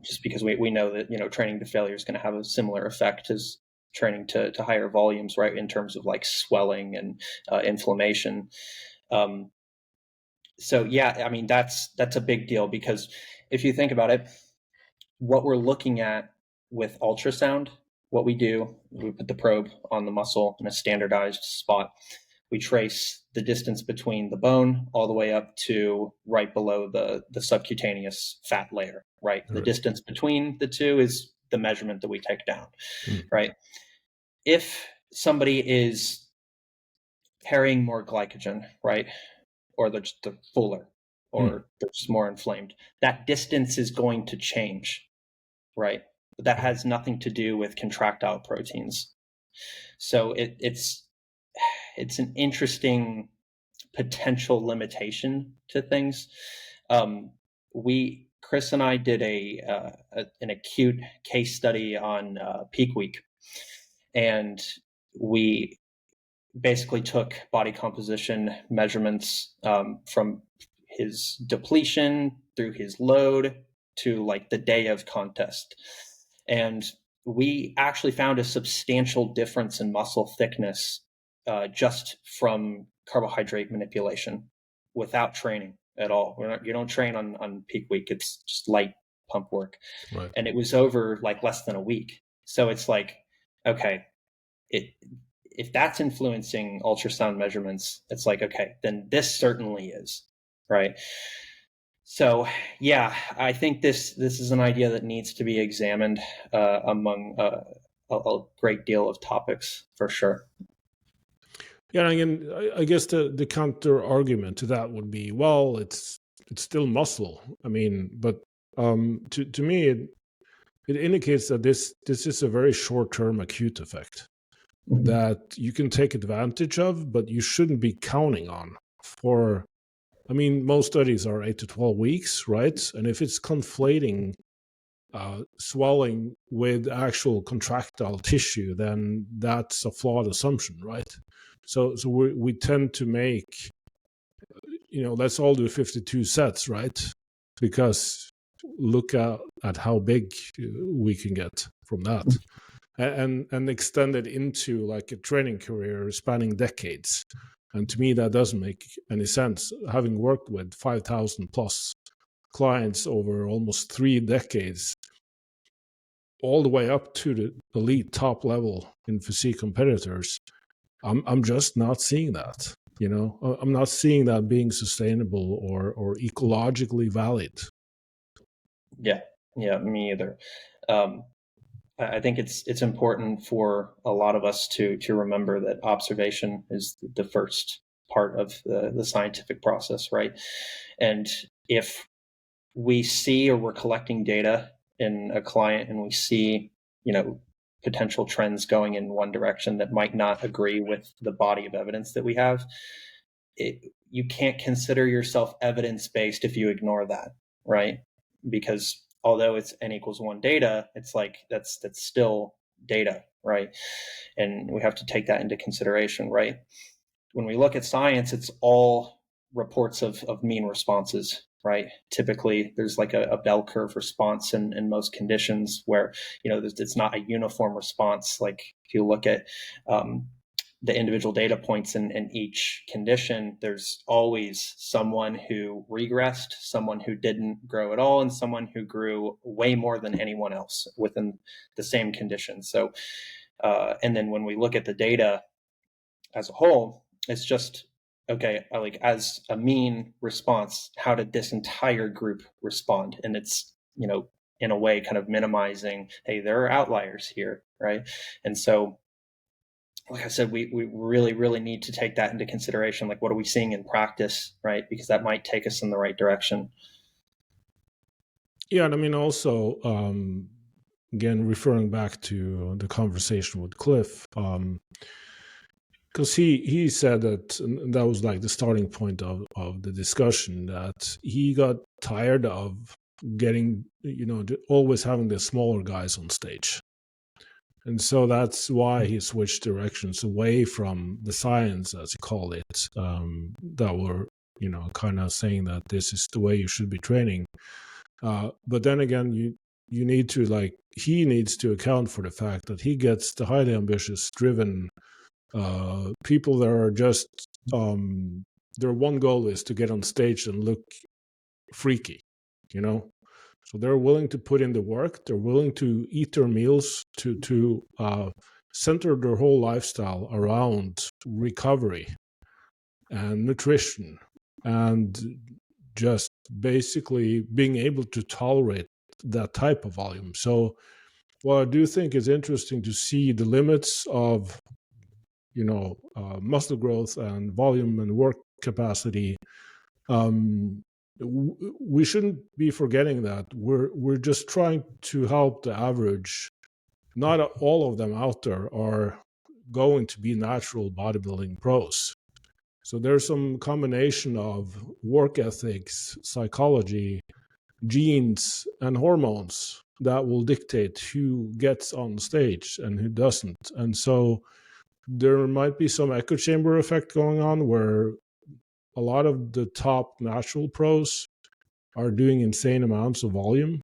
B: just because we know that, training to failure is going to have a similar effect as training to higher volumes, right, in terms of like swelling and inflammation. So yeah, I mean, that's a big deal, because if you think about it, what we're looking at with ultrasound, what we do, we put the probe on the muscle in a standardized spot. We trace the distance between the bone all the way up to right below the subcutaneous fat layer, right? The distance between the two is the measurement that we take down, right? If somebody is carrying more glycogen, right, or they're fuller, or they're just more inflamed, that distance is going to change, right? But that has nothing to do with contractile proteins. So it's an interesting potential limitation to things. Chris and I did an acute case study on peak week, and we basically took body composition measurements from his depletion through his load to like the day of contest. And we actually found a substantial difference in muscle thickness just from carbohydrate manipulation without training at all. You don't train on peak week. It's just light pump work.
A: Right.
B: And it was over like less than a week. So it's like, okay, if that's influencing ultrasound measurements, it's like, okay, then this certainly is, right? So yeah, I think this is an idea that needs to be examined among a great deal of topics, for sure.
A: Yeah, again, I guess the counter argument to that would be, well, it's still muscle. I mean, but to me, it indicates that this is a very short-term acute effect that you can take advantage of, but you shouldn't be counting on for. I mean, most studies are 8 to 12 weeks, right? And if it's conflating swelling with actual contractile tissue, then that's a flawed assumption, right? So we tend to make, let's all do 52 sets, right? Because look at how big we can get from that, and extend it into like a training career spanning decades. And to me, that doesn't make any sense. Having worked with 5,000 plus clients over almost 3 decades, all the way up to the elite top level in physique competitors, I'm just not seeing that. I'm not seeing that being sustainable or ecologically valid.
B: Yeah, me either. I think it's important for a lot of us to remember that observation is the first part of the scientific process, right? And if we see, or we're collecting data in a client, and we see, potential trends going in one direction that might not agree with the body of evidence that we have, you can't consider yourself evidence-based if you ignore that, right? Because although it's n=1 data, it's like that's still data, right? And we have to take that into consideration, right? When we look at science, it's all reports of mean responses, right? Typically, there's like a bell curve response in most conditions where, it's not a uniform response. Like if you look at the individual data points in each condition, there's always someone who regressed, someone who didn't grow at all, and someone who grew way more than anyone else within the same condition. So, and then when we look at the data as a whole, it's just, okay, like as a mean response, how did this entire group respond? And it's, in a way kind of minimizing, hey, there are outliers here, right? And so, like I said, we really, really need to take that into consideration. Like, what are we seeing in practice, right? Because that might take us in the right direction.
A: Yeah, and I mean, also, again, referring back to the conversation with Cliff, because he said that, and that was like the starting point of the discussion, that he got tired of getting, always having the smaller guys on stage. And so that's why he switched directions away from the science, as you call it, that were, kind of saying that this is the way you should be training, But then again, you need to, like, he needs to account for the fact that he gets the highly ambitious, driven people that are just their one goal is to get on stage and look freaky, you know. So they're willing to put in the work. They're willing to eat their meals, to center their whole lifestyle around recovery and nutrition, and just basically being able to tolerate that type of volume. So what I do think is interesting to see the limits of, muscle growth and volume and work capacity. We shouldn't be forgetting that we're just trying to help the average. Not all of them out there are going to be natural bodybuilding pros. So there's some combination of work ethics, psychology, genes, and hormones that will dictate who gets on stage and who doesn't. And so there might be some echo chamber effect going on where a lot of the top natural pros are doing insane amounts of volume.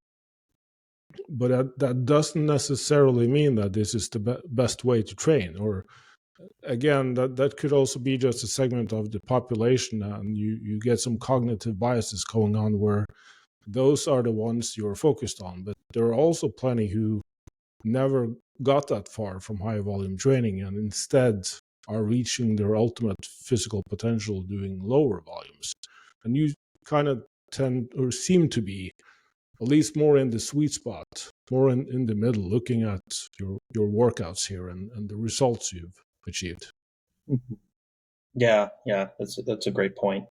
A: But that doesn't necessarily mean that this is the best way to train. Or again, that could also be just a segment of the population, and you get some cognitive biases going on where those are the ones you're focused on. But there are also plenty who never got that far from high volume training and instead are reaching their ultimate physical potential doing lower volumes. And you kind of tend or seem to be at least more in the sweet spot, more in the middle, looking at your workouts here and the results you've achieved.
B: Yeah, that's a great point.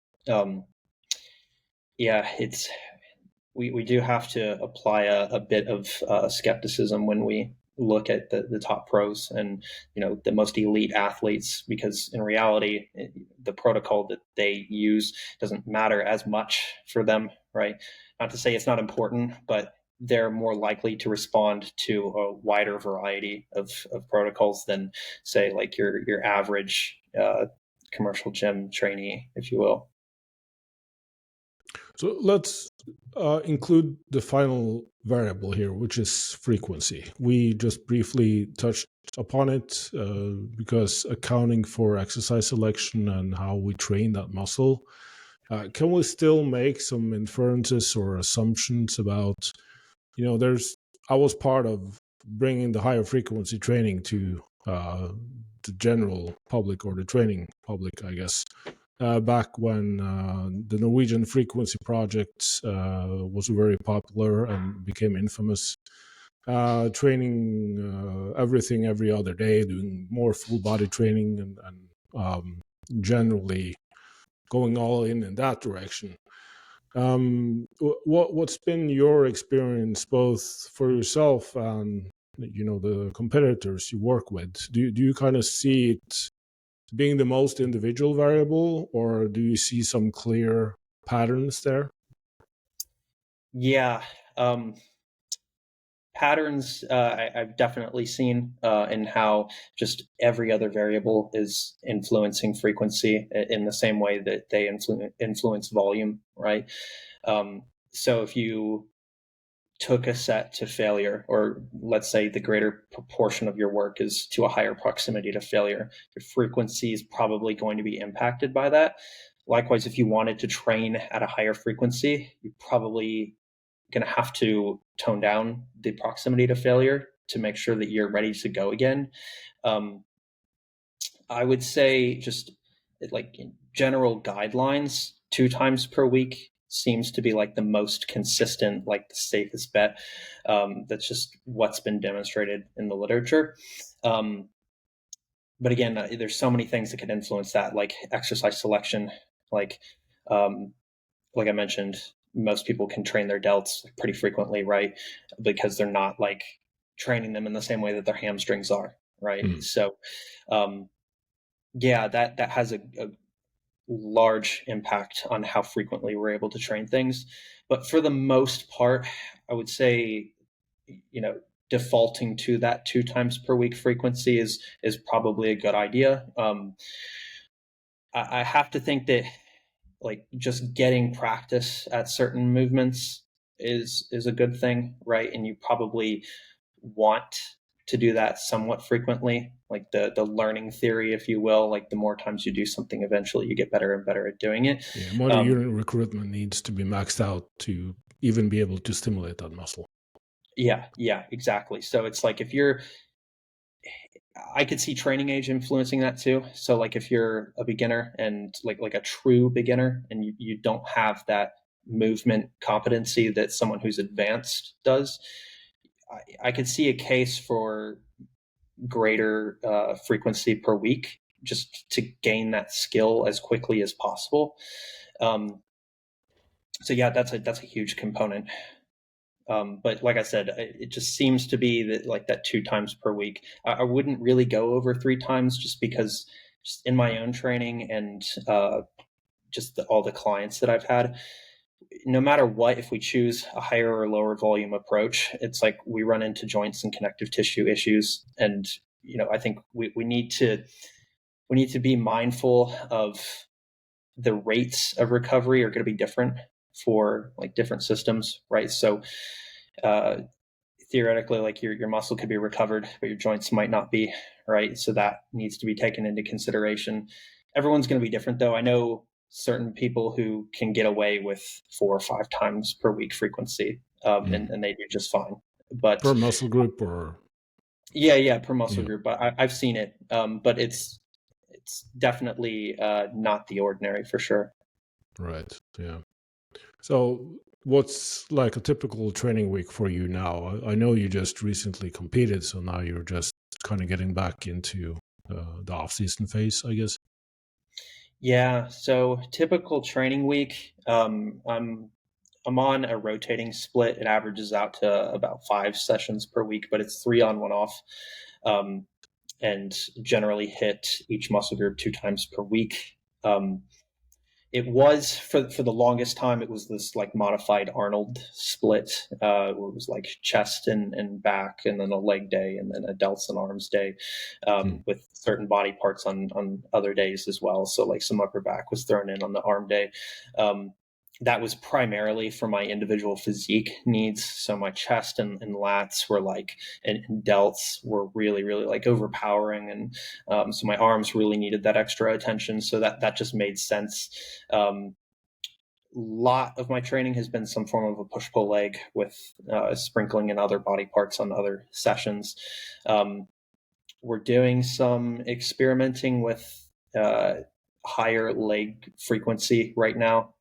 B: It's we do have to apply a bit of skepticism when we look at the top pros and the most elite athletes, because in reality the protocol that they use doesn't matter as much for them, right? Not to say it's not important, but they're more likely to respond to a wider variety of protocols than, say, like your average commercial gym trainee, if you will.
A: So let's include the final variable here, which is frequency. We just briefly touched upon it because accounting for exercise selection and how we train that muscle, can we still make some inferences or assumptions about, I was part of bringing the higher frequency training to the general public, or the training public, I guess, back when the Norwegian Frequency Project was very popular and became infamous. Training everything every other day, doing more full body training, and generally going all in that direction. What's been your experience, both for yourself and the competitors you work with? Do you kind of see it being the most individual variable, or do you see some clear patterns there?
B: Yeah, patterns I've definitely seen in how just every other variable is influencing frequency in the same way that they influence volume, right? So if you took a set to failure, or let's say the greater proportion of your work is to a higher proximity to failure, your frequency is probably going to be impacted by that. Likewise, if you wanted to train at a higher frequency, you're probably going to have to tone down the proximity to failure to make sure that you're ready to go again. I would say, just like in general guidelines, 2 times per week seems to be like the most consistent, like the safest bet. That's just what's been demonstrated in the literature. But again, there's so many things that can influence that, like exercise selection. Like I mentioned, most people can train their delts pretty frequently, right? Because they're not like training them in the same way that their hamstrings are, right? So, that has a large impact on how frequently we're able to train things. But for the most part, I would say, defaulting to that 2 times per week frequency is probably a good idea. I have to think that, like, just getting practice at certain movements is a good thing, right? And you probably want to do that somewhat frequently, like the learning theory, if you will. Like the more times you do something, eventually you get better and better at doing it.
A: Yeah, motor unit recruitment needs to be maxed out to even be able to stimulate that muscle.
B: Yeah, exactly. So it's like I could see training age influencing that too. So like if you're a beginner and like a true beginner and you don't have that movement competency that someone who's advanced does, I could see a case for greater frequency per week just to gain that skill as quickly as possible. So yeah, that's a huge component. But like I said, it just seems to be that like that 2 times per week. I wouldn't really go over 3 times just because just in my own training and just all the clients that I've had, no matter what, if we choose a higher or lower volume approach, it's like we run into joints and connective tissue issues. And, I think we need to be mindful of the rates of recovery are going to be different for like different systems, right? So uh, theoretically, like your muscle could be recovered, but your joints might not be, right? So that needs to be taken into consideration. Everyone's going to be different, though. I know certain people who can get away with 4 or 5 times per week frequency, and they do just fine. But
A: Per muscle group or
B: yeah, per muscle
A: yeah,
B: group. I've seen it, but it's definitely not the ordinary for sure.
A: right. Yeah. So what's like a typical training week for you now? I know you just recently competed, so now you're just kind of getting back into the off-season phase, I guess.
B: Yeah, so typical training week. I'm on a rotating split. It averages out to about 5 sessions per week, but it's 3 on, 1 off, um, and generally hit each muscle group 2 times per week. It was for the longest time. It was this like modified Arnold split, where it was like chest and back, and then a leg day, and then a delts and arms day, with certain body parts on other days as well. So like some upper back was thrown in on the arm day. That was primarily for my individual physique needs. So my chest and lats were like, and delts were really, really like overpowering. And so my arms really needed that extra attention. So that just made sense. Lot of my training has been some form of a push-pull leg with sprinkling in other body parts on other sessions. We're doing some experimenting with higher leg frequency right now.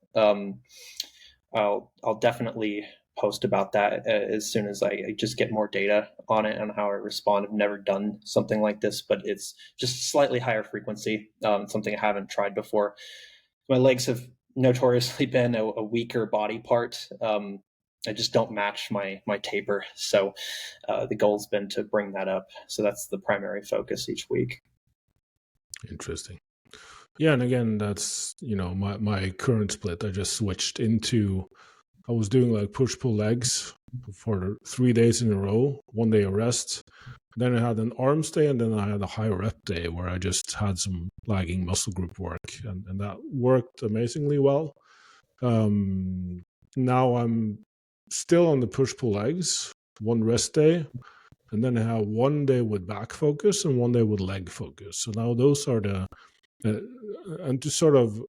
B: I'll definitely post about that as soon as I just get more data on it and how I respond. I've never done something like this, but it's just slightly higher frequency. Something I haven't tried before. My legs have notoriously been a weaker body part. I just don't match my taper. So the goal's been to bring that up. So that's the primary focus each week.
A: Interesting. Yeah, and again, that's my current split. I just switched into. I was doing like push pull legs for 3 days in a row, 1 day of rest. Then I had an arms day, and then I had a high rep day where I just had some lagging muscle group work, and that worked amazingly well. Now I'm still on the push pull legs, 1 rest day, and then I have 1 day with back focus and 1 day with leg focus. So now those are and to sort of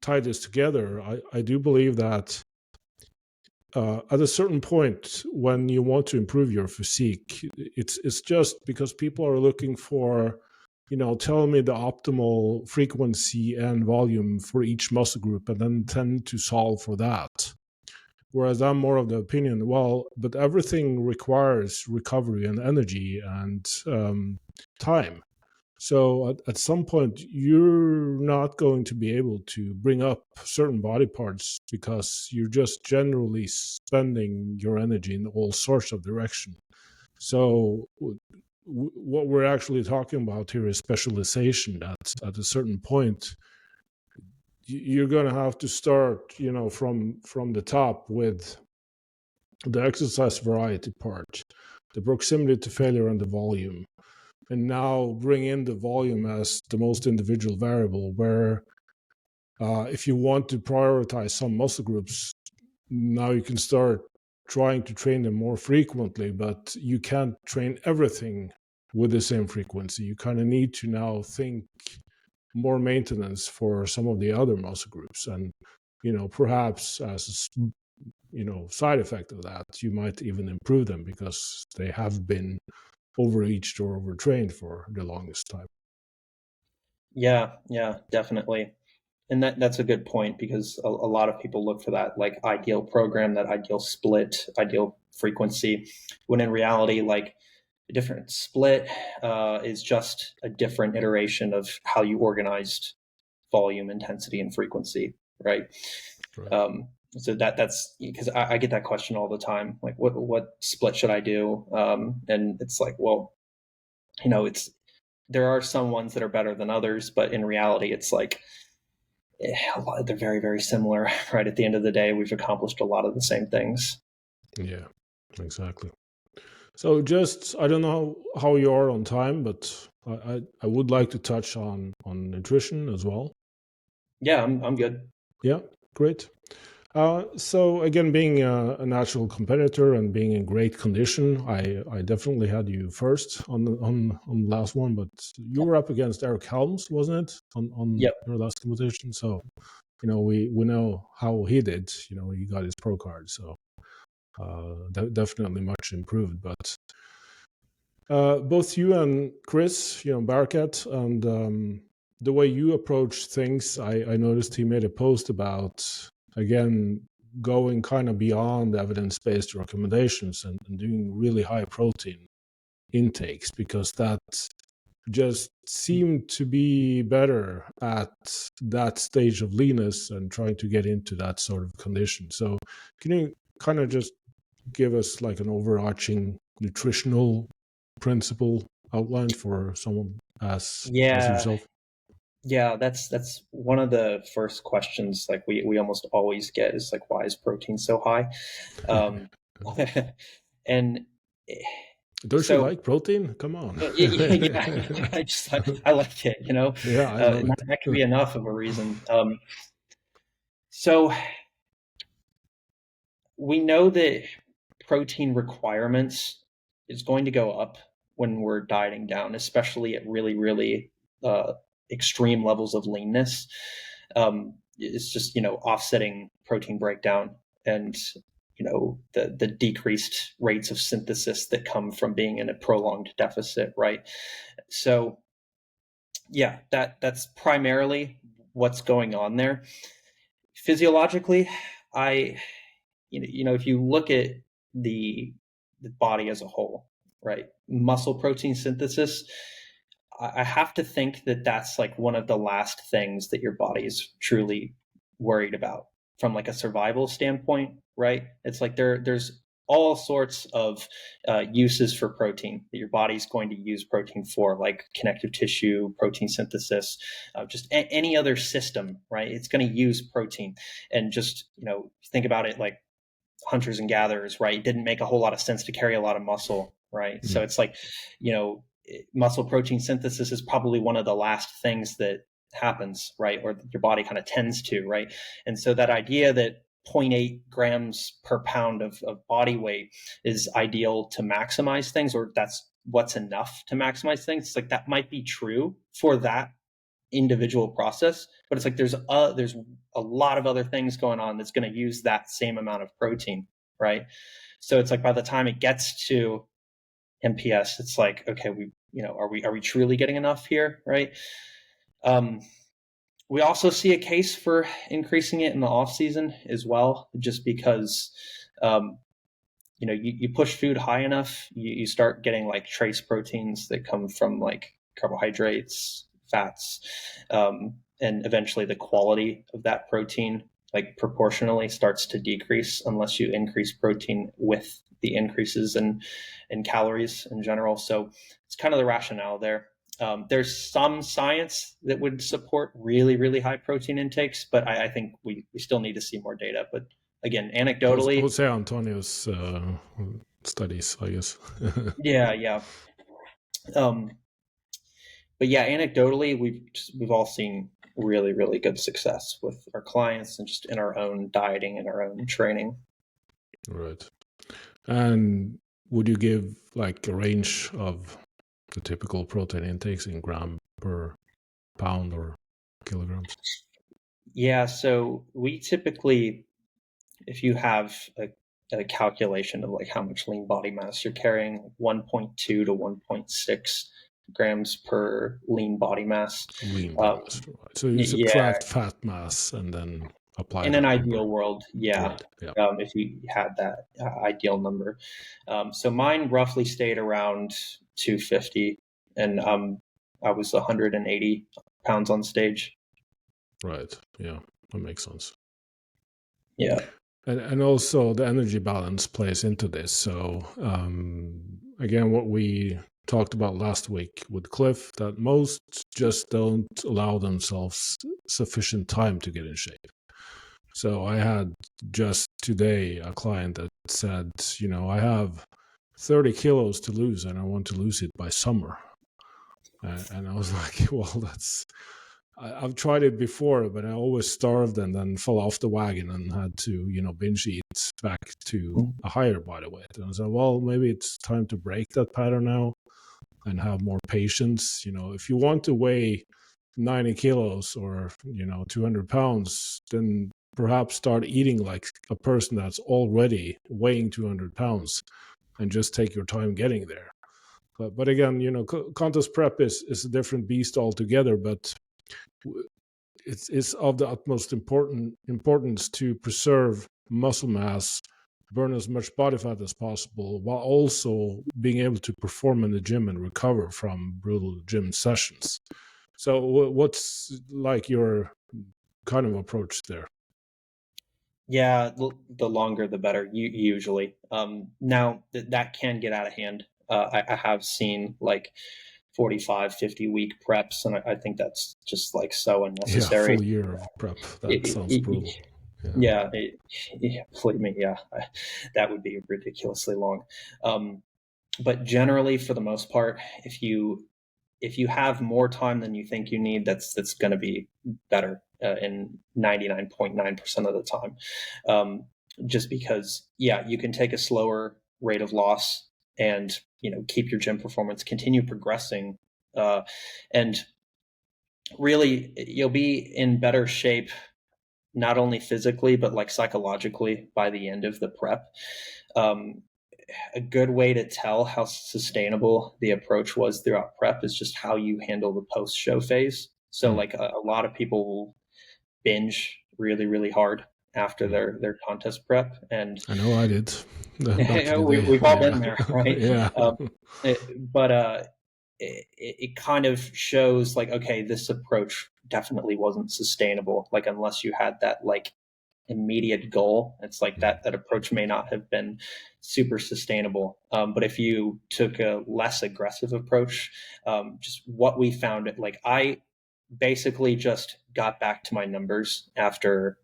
A: tie this together, I do believe that at a certain point when you want to improve your physique, it's just because people are looking for, tell me the optimal frequency and volume for each muscle group and then tend to solve for that. Whereas I'm more of the opinion, well, but everything requires recovery and energy and time. So at some point, you're not going to be able to bring up certain body parts because you're just generally spending your energy in all sorts of direction. So what we're actually talking about here is specialization. That at a certain point, you're going to have to start, from the top with the exercise variety part, the proximity to failure, and the volume. And now bring in the volume as the most individual variable, where if you want to prioritize some muscle groups, now you can start trying to train them more frequently, but you can't train everything with the same frequency. You kind of need to now think more maintenance for some of the other muscle groups. And, perhaps as a side effect of that, you might even improve them because they have been overreached or overtrained for the longest time.
B: Yeah, definitely. And that's a good point, because a lot of people look for that like ideal program, that ideal split, ideal frequency, when in reality, like a different split is just a different iteration of how you organized volume, intensity, and frequency, right?
A: Right.
B: So that's because I get that question all the time, like what split should I do? And it's like, well, there are some ones that are better than others, but in reality, it's like they're very, very similar, right? At the end of the day, we've accomplished a lot of the same things.
A: Yeah, exactly. So I don't know how you are on time, but I would like to touch on nutrition as well.
B: Yeah, I'm good.
A: Yeah, great. So again, being a natural competitor and being in great condition, I definitely had you first on the last one, but you were up against Eric Helms, wasn't it, on
B: Yep.
A: your last competition? So we know how he did. He got his pro card, so definitely much improved. But both you and Chris, Barakat, and the way you approach things, I noticed he made a post about, again, going kind of beyond evidence-based recommendations and doing really high protein intakes, because that just seemed to be better at that stage of leanness and trying to get into that sort of condition. So can you kind of just give us like an overarching nutritional principle outlined for someone as
B: Yeah,
A: yourself?
B: that's one of the first questions like we almost always get, is like, why is protein so high? Um, and
A: Don't you
B: so
A: like protein? Come on.
B: yeah, I like it,
A: Yeah, I love
B: and
A: it.
B: that can be enough of a reason. So we know that protein requirements is going to go up when we're dieting down, especially at really, really extreme levels of leanness. It's just, offsetting protein breakdown and, the decreased rates of synthesis that come from being in a prolonged deficit, right? So yeah, that's primarily what's going on there. Physiologically, I if you look at the body as a whole, right? Muscle protein synthesis, I have to think that that's like one of the last things that your body is truly worried about from like a survival standpoint, right? It's like there's all sorts of uses for protein that your body's going to use protein for, like connective tissue, protein synthesis, just any other system, right? It's going to use protein. And just, think about it like hunters and gatherers, right? It didn't make a whole lot of sense to carry a lot of muscle, right? So it's like, muscle protein synthesis is probably one of the last things that happens, right? Or your body kind of tends to, right? And so that idea that 0.8 grams per pound of body weight is ideal to maximize things, or that's what's enough to maximize things, it's like that might be true for that individual process, but it's like there's a lot of other things going on that's going to use that same amount of protein, right? So it's like by the time it gets to MPS, it's like, okay, are we truly getting enough here, right? We also see a case for increasing it in the off season as well, just because you push food high enough, you start getting like trace proteins that come from like carbohydrates, fats, and eventually the quality of that protein like proportionally starts to decrease unless you increase protein with the increases in calories in general. So it's kind of the rationale there. There's some science that would support really, really high protein intakes, but I think we still need to see more data. But again, anecdotally,
A: Jose Antonio's studies, I guess.
B: yeah. But yeah, anecdotally, we've all seen really, really good success with our clients and just in our own dieting and our own training.
A: Right. And would you give like a range of the typical protein intakes in gram per pound or kilograms?
B: Yeah, so we typically, if you have a calculation of like how much lean body mass you're carrying, 1.2 to 1.6 grams per lean body mass.
A: Lean body mass, right? So you
B: Yeah,
A: subtract fat mass and then apply
B: in an
A: that number.
B: ideal world, yeah.
A: Right. Yeah.
B: If you had that ideal number. So mine roughly stayed around 250, and I was 180 pounds on stage.
A: Right. Yeah. That makes sense.
B: Yeah.
A: And also the energy balance plays into this. So again, what we talked about last week with Cliff, that most just don't allow themselves sufficient time to get in shape. So I had just today a client that said, I have 30 kilos to lose and I want to lose it by summer. And I was like, well, I've tried it before, but I always starved and then fell off the wagon and had to, binge eat back to a higher body weight. And I said, well, maybe it's time to break that pattern now and have more patience. If you want to weigh 90 kilos or, 200 pounds, then perhaps start eating like a person that's already weighing 200 pounds and just take your time getting there. But again, contest prep is a different beast altogether, but it's of the utmost importance to preserve muscle mass, burn as much body fat as possible, while also being able to perform in the gym and recover from brutal gym sessions. So what's like your kind of approach there?
B: Yeah, the longer the better, usually. Now that can get out of hand. I have seen like 45, 50 week preps, and I think that's just like so
A: Yeah,
B: unnecessary.
A: full year of prep. That
B: It,
A: sounds
B: it,
A: brutal. Yeah.
B: yeah, believe me, yeah, that would be ridiculously long. But generally, for the most part, if you have more time than you think you need, that's going to be better in 99.9% of the time. Just because, yeah, you can take a slower rate of loss and keep your gym performance, continue progressing, and really you'll be in better shape not only physically but like psychologically by the end of the prep. Um, a good way to tell how sustainable the approach was throughout prep is just how you handle the post show phase. So like a lot of people will binge really, really hard after their contest prep, and
A: I know I did back in the day.
B: we've all
A: Yeah.
B: been there, right?
A: Yeah.
B: But it kind of shows like, okay, this approach definitely wasn't sustainable. Like unless you had that like immediate goal, it's like that approach may not have been super sustainable. But if you took a less aggressive approach, just what we found, like I basically just got back to my numbers after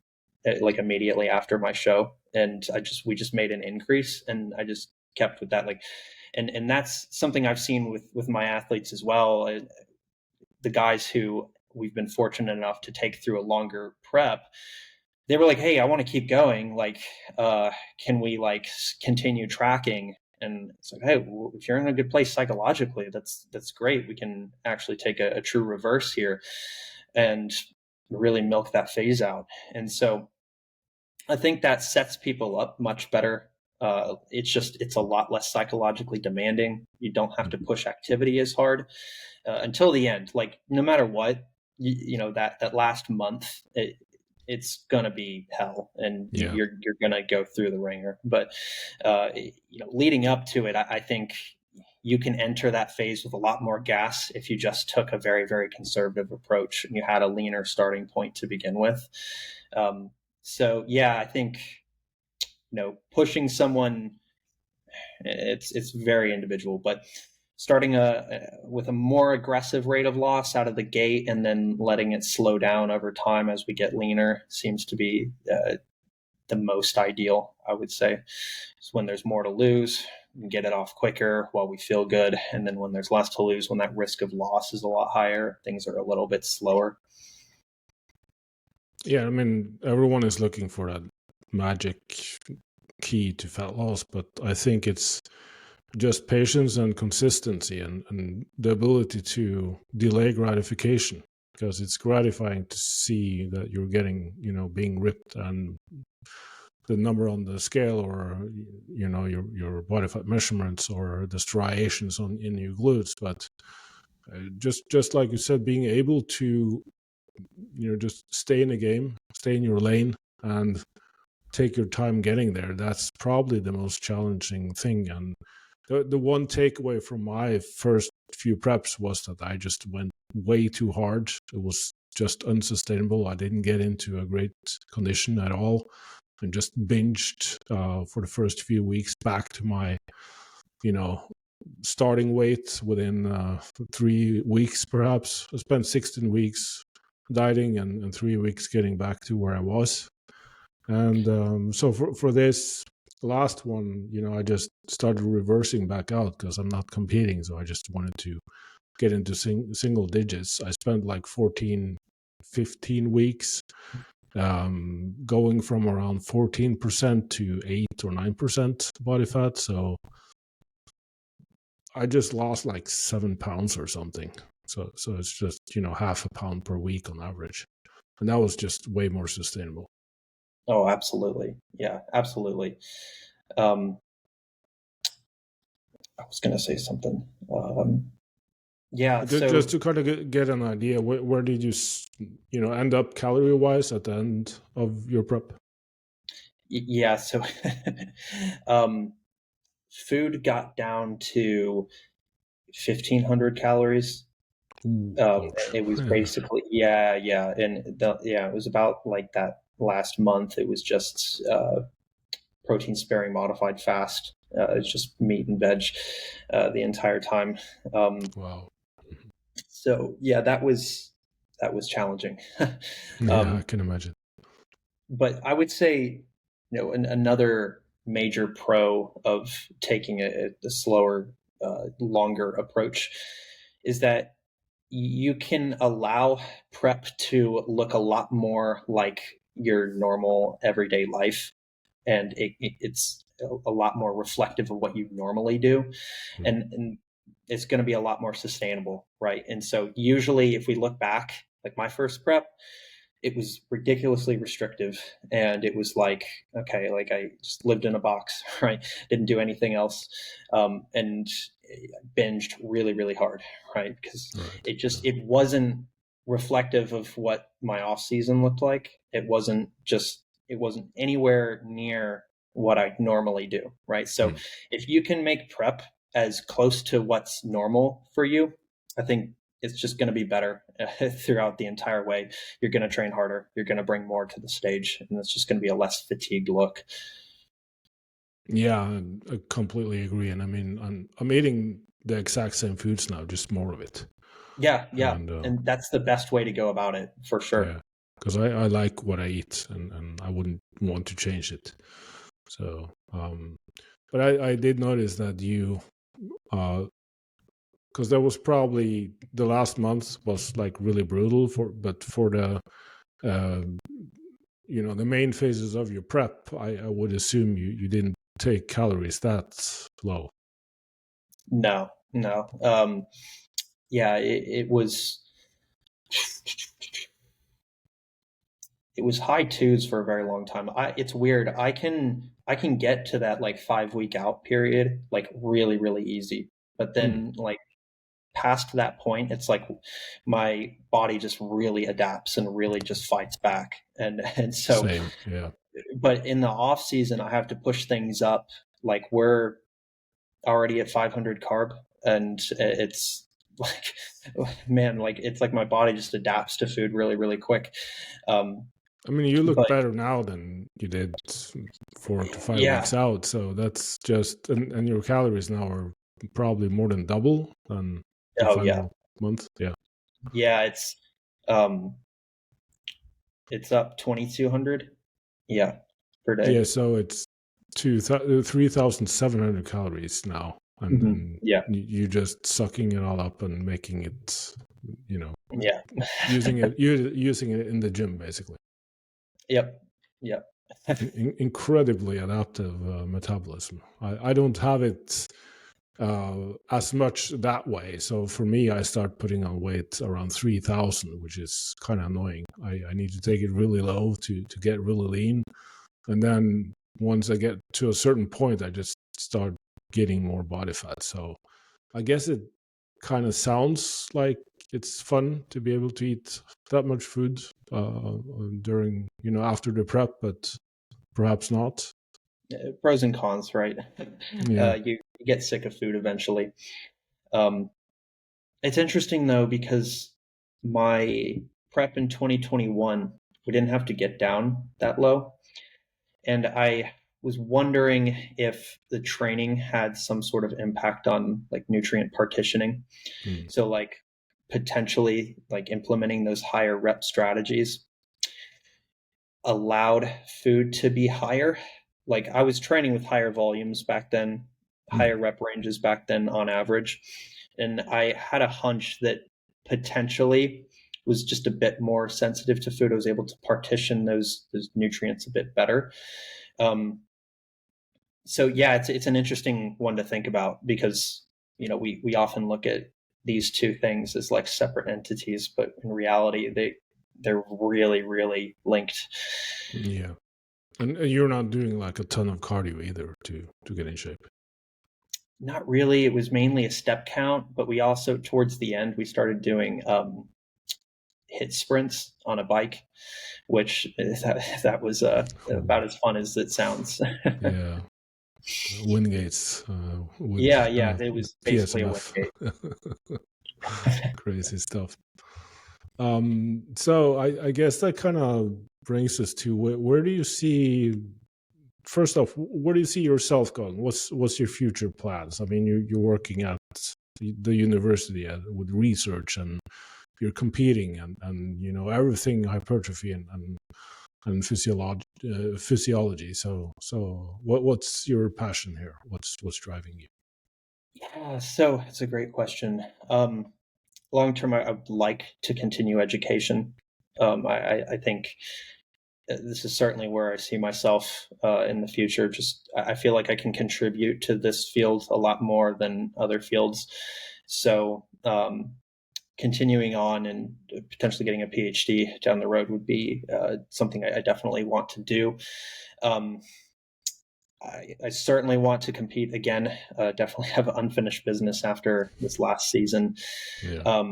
B: like immediately after my show, and we just made an increase, and I just kept with that. Like and that's something I've seen with my athletes as well. The guys who we've been fortunate enough to take through a longer prep, they were like, hey, I want to keep going, like can we like continue tracking? And it's like, hey, well, if you're in a good place psychologically, that's great. We can actually take a true reverse here and really milk that phase out. And so I think that sets people up much better. It's a lot less psychologically demanding. You don't have to push activity as hard until the end. Like no matter what, that last month, it's gonna be hell, and
A: Yeah.
B: you're gonna go through the ringer. But leading up to it, I think you can enter that phase with a lot more gas if you just took a very, very conservative approach and you had a leaner starting point to begin with. So yeah, I think pushing someone, it's very individual, but starting with a more aggressive rate of loss out of the gate and then letting it slow down over time as we get leaner seems to be the most ideal, I would say. So when there's more to lose, we can get it off quicker while we feel good, and then when there's less to lose, when that risk of loss is a lot higher, things are a little bit slower.
A: Yeah, I mean, everyone is looking for that magic key to fat loss, but I think it's just patience and consistency and the ability to delay gratification, because it's gratifying to see that you're getting, being ripped and the number on the scale, or your body fat measurements, or the striations in your glutes. But just like you said, being able to just stay in the game, stay in your lane, and take your time getting there, that's probably the most challenging thing. And the one takeaway from my first few preps was that I just went way too hard. It was just unsustainable. I didn't get into a great condition at all, and just binged for the first few weeks back to my, starting weight within 3 weeks, perhaps. I spent 16 weeks dieting and 3 weeks getting back to where I was. And so for this last one, I just started reversing back out because I'm not competing. So I just wanted to get into single digits. I spent like 14, 15 weeks going from around 14% to 8 or 9% body fat. So I just lost like 7 pounds or something. So it's just, half a pound per week on average. And that was just way more sustainable.
B: Oh, absolutely. Yeah, absolutely. I was going to say something. Yeah.
A: Just to kind of get an idea, where did you, end up calorie wise at the end of your prep?
B: Yeah. So, food got down to 1,500 calories.
A: Ooh,
B: It was basically, yeah. And it was about like that last month. It was just, protein sparing modified fast. It's just meat and veg, the entire time.
A: wow.
B: So yeah, that was challenging.
A: Yeah, I can imagine.
B: But I would say, another major pro of taking a slower, longer approach is that you can allow prep to look a lot more like your normal everyday life, and it's a lot more reflective of what you normally do, and it's going to be a lot more sustainable, right? And so usually, if we look back, like my first prep, it was ridiculously restrictive, and it was like, okay, like I just lived in a box, right? Didn't do anything else, and binged really, really hard, right? Because it wasn't reflective of what my off season looked like. It wasn't anywhere near what I normally do, right? So if you can make prep as close to what's normal for you, I think it's just going to be better throughout the entire way. You're going to train harder. You're going to bring more to the stage, and it's just going to be a less fatigued look.
A: Yeah, I completely agree. And I mean, I'm eating the exact same foods now, just more of it.
B: Yeah.
A: And
B: And that's the best way to go about it, for sure.
A: yeah, because I like what I eat, and I wouldn't want to change it. So, but I did notice that you, because that was probably the last month was like really brutal but for the, the main phases of your prep, I would assume you didn't take calories that low.
B: No. Yeah, it was high twos for a very long time. It's weird. I can get to that like 5 week out period like really, really easy. But then like past that point, it's like my body just really adapts and really just fights back. And so,
A: Same, yeah.
B: but in the off season, I have to push things up. Like we're already at 500 carb, and it's like, man, like it's like my body just adapts to food really, really quick.
A: I mean, you look
B: But
A: better now than you did 4 to 5
B: yeah,
A: weeks out. So that's just, and your calories now are probably more than double than the
B: oh yeah,
A: final month. Yeah.
B: yeah, um, it's up 2,200, yeah, per day.
A: Yeah. So it's 3,700 calories now. And
B: Yeah,
A: you just sucking it all up and making it,
B: yeah.
A: using it in the gym, basically.
B: Yep. Yep.
A: Incredibly adaptive metabolism. I don't have it as much that way. So for me, I start putting on weight around 3,000, which is kind of annoying. I need to take it really low to get really lean. And then once I get to a certain point, I just start getting more body fat. So I guess it kind of sounds like it's fun to be able to eat that much food during, after the prep, but perhaps not.
B: Pros and cons, right?
A: Yeah.
B: You get sick of food eventually. It's interesting though, because my prep in 2021, we didn't have to get down that low. And I was wondering if the training had some sort of impact on like nutrient partitioning. So like potentially like implementing those higher rep strategies allowed food to be higher. Like I was training with higher volumes back then, higher rep ranges back then on average. And I had a hunch that potentially was just a bit more sensitive to food. I was able to partition those nutrients a bit better. So yeah, it's an interesting one to think about, because we often look at these two things as like separate entities, but in reality they're really, really linked.
A: Yeah. And you're not doing like a ton of cardio either to get in shape.
B: Not really. It was mainly a step count, but we also, towards the end, we started doing hit sprints on a bike, which that was about as fun as it sounds.
A: Yeah. Wingates.
B: Yeah, it was basically
A: PSMF.
B: a Wingate.
A: Crazy stuff. So I guess that kind of brings us to where do you see, first off, where do you see yourself going? What's your future plans? I mean, you're working at the university with research, and you're competing, and everything hypertrophy and physiology. So what's your passion here? What's driving you?
B: Yeah, so it's a great question. Long term, I would like to continue education. I think this is certainly where I see myself in the future. Just I feel like I can contribute to this field a lot more than other fields. So continuing on and potentially getting a PhD down the road would be something I definitely want to do. I certainly want to compete again. Definitely have unfinished business after this last season.
A: Yeah.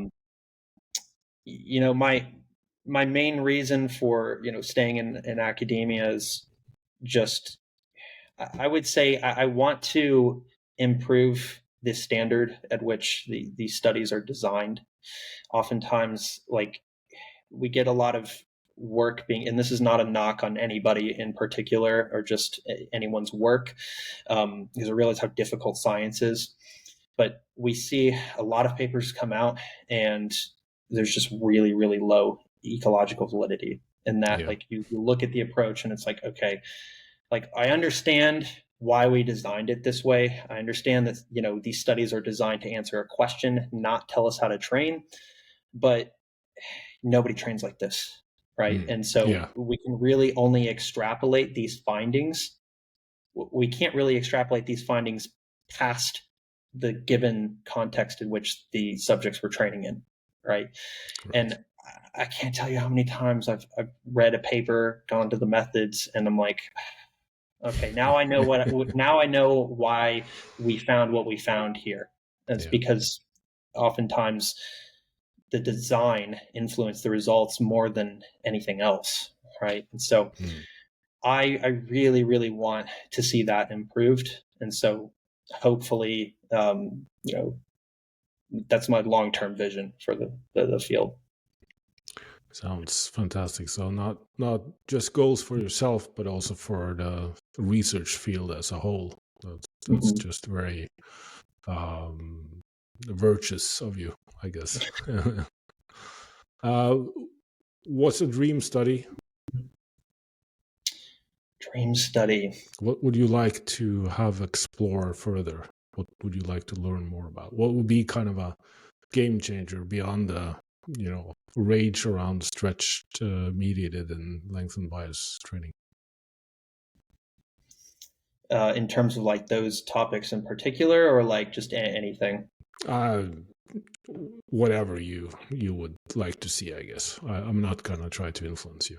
B: My main reason for staying in academia is just, I would say I want to improve the standard at which these studies are designed. Oftentimes, like, we get a lot of work being, and this is not a knock on anybody in particular or just anyone's work, because I realize how difficult science is, but we see a lot of papers come out and there's just really, really low ecological validity in that.
A: Yeah.
B: Like you look at the approach and it's like, okay, like I understand why we designed it this way. I understand that, these studies are designed to answer a question, not tell us how to train, but nobody trains like this, right? And so
A: Yeah.
B: we can really only extrapolate these findings. We can't really extrapolate these findings past the given context in which the subjects were training in, right?
A: Right.
B: And I can't tell you how many times I've read a paper, gone to the methods, and I'm like, okay, now I know now I know why we found what we found here. And it's because oftentimes the design influenced the results more than anything else, right? And so I really, really want to see that improved. And so hopefully, that's my long-term vision for the field.
A: Sounds fantastic. So not just goals for yourself, but also for the research field as a whole. That's just very virtuous of you, I guess. What's a dream study?
B: Dream study.
A: What would you like to have explore further? What would you like to learn more about? What would be kind of a game changer beyond the rage around stretched, mediated, and lengthened bias training.
B: In terms of like those topics in particular, or like just anything?
A: Whatever you would like to see, I guess. I'm not gonna try to influence you.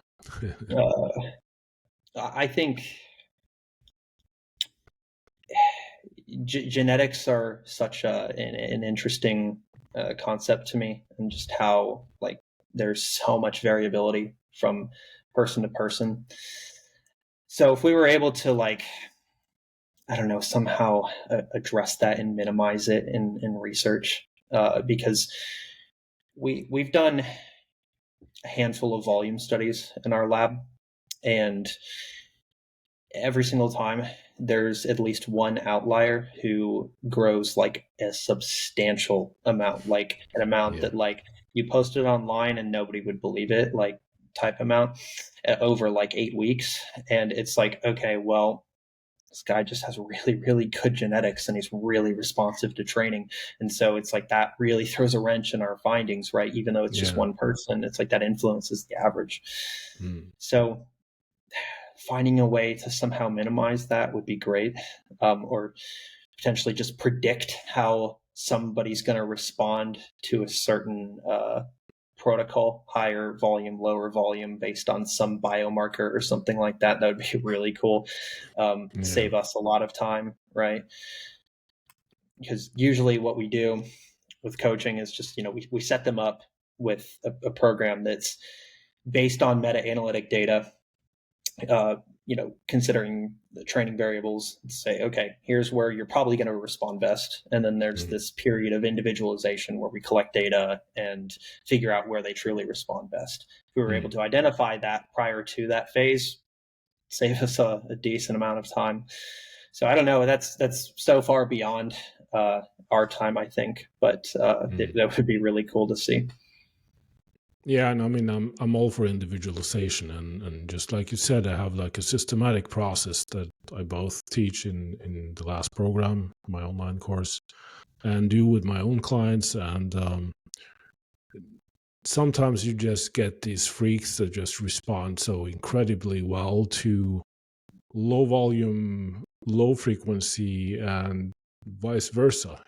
B: I think genetics are such an interesting concept to me, and just how like there's so much variability from person to person. So if we were able to like, I don't know, somehow address that and minimize it in research, because we've done a handful of volume studies in our lab, and every single time there's at least one outlier who grows like a substantial amount, like an amount that like you post it online and nobody would believe it, like type amount over like 8 weeks. And it's like, okay, well, this guy just has really, really good genetics and he's really responsive to training. And so it's like that really throws a wrench in our findings, right? Even though it's just one person, it's like that influences the average. So finding a way to somehow minimize that would be great, or potentially just predict how somebody's going to respond to a certain protocol, higher volume, lower volume, based on some biomarker or something like that. That would be really cool. Save us a lot of time, right? Because usually what we do with coaching is just, we set them up with a program that's based on meta-analytic data, considering the training variables, say, okay, here's where you're probably going to respond best. And then there's this period of individualization where we collect data and figure out where they truly respond best. If we were able to identify that prior to that phase, save us a decent amount of time. So I don't know, that's so far beyond our time, I think, but that would be really cool to see.
A: Yeah, and I mean, I'm all for individualization, and just like you said, I have like a systematic process that I both teach in the last program, my online course, and do with my own clients. And sometimes you just get these freaks that just respond so incredibly well to low volume, low frequency, and vice versa.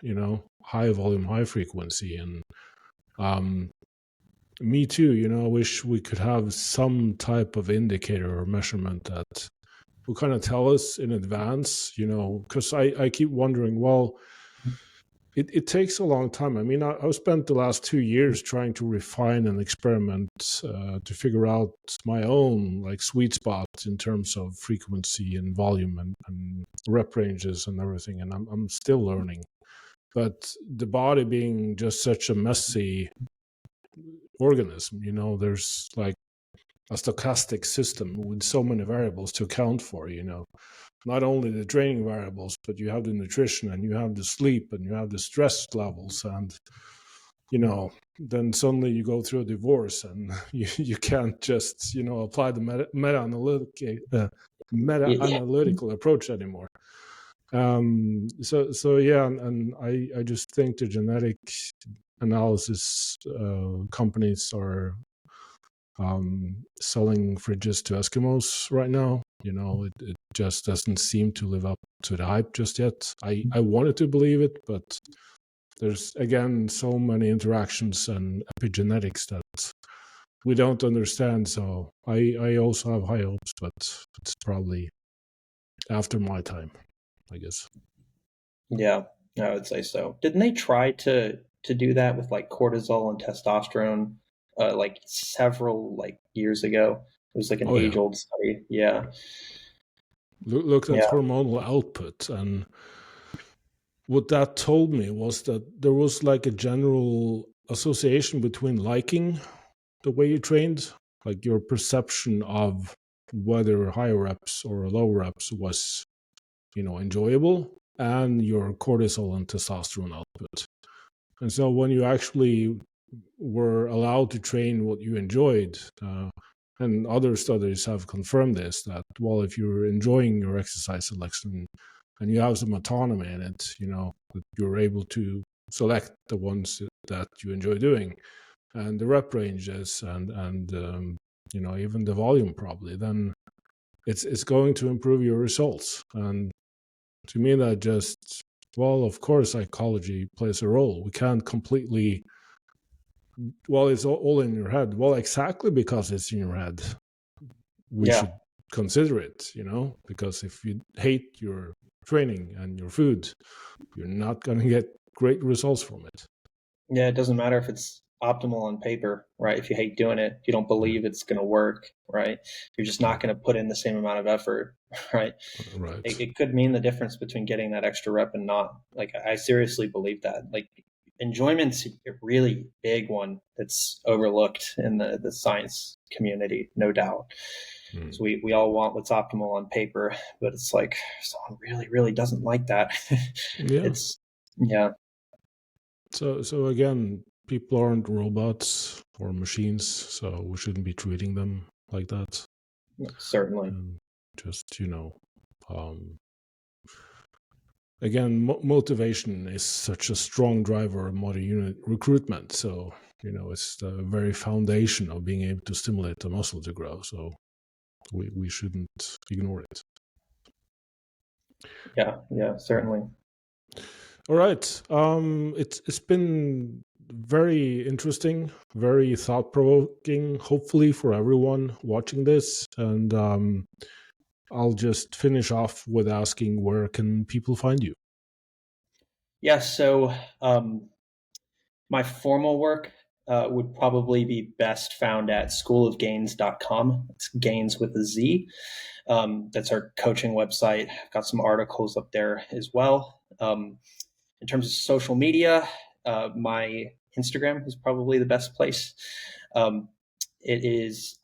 A: High volume, high frequency, and me too, I wish we could have some type of indicator or measurement that will kind of tell us in advance, because I keep wondering, well, it takes a long time. I mean, I've spent the last 2 years trying to refine and experiment to figure out my own like sweet spot in terms of frequency and volume and rep ranges and everything. And I'm still learning. But the body being just such a messy organism, there's like a stochastic system with so many variables to account for, not only the training variables, but you have the nutrition and you have the sleep and you have the stress levels, and then suddenly you go through a divorce and you can't just apply the meta-analytical approach anymore. So yeah, and I just think the genetic analysis companies are selling fridges to Eskimos right now. It just doesn't seem to live up to the hype just yet. I wanted to believe it, but there's again so many interactions and epigenetics that we don't understand. So I also have high hopes, but it's probably after my time, I guess.
B: Yeah, I would say so. Didn't they try to do that with like cortisol and testosterone like several like years ago? It was like an age-old study. Yeah.
A: Looked at hormonal output, and what that told me was that there was like a general association between liking the way you trained, like your perception of whether higher reps or low reps was, enjoyable, and your cortisol and testosterone output. And so when you actually were allowed to train what you enjoyed, and other studies have confirmed this, that, well, if you're enjoying your exercise selection and you have some autonomy in it, that you're able to select the ones that you enjoy doing, and the rep ranges and even the volume probably, then it's going to improve your results. And to me, that just, well, of course, psychology plays a role. We can't completely, well, it's all in your head. Well, exactly because it's in your head, we should consider it, because if you hate your training and your food, you're not going to get great results from it.
B: Yeah, it doesn't matter if it's optimal on paper, right? If you hate doing it, if you don't believe it's going to work, right? You're just not going to put in the same amount of effort, right?
A: Right.
B: It could mean the difference between getting that extra rep and not. Like, I seriously believe that. Like, enjoyment's a really big one that's overlooked in the science community, no doubt. So we all want what's optimal on paper, but it's like someone really, really doesn't like that.
A: Yeah. So again, people aren't robots or machines, so we shouldn't be treating them like that.
B: Certainly.
A: And just, again, motivation is such a strong driver of motor unit recruitment. So, it's the very foundation of being able to stimulate the muscle to grow. So we shouldn't ignore it.
B: Yeah, certainly.
A: All right. It's been very interesting, very thought-provoking, hopefully for everyone watching this. And I'll just finish off with asking, where can people find you?
B: Yeah, so my formal work would probably be best found at schoolofgains.com. It's Gains with a Z. That's our coaching website. I've got some articles up there as well. In terms of social media, my Instagram is probably the best place. It is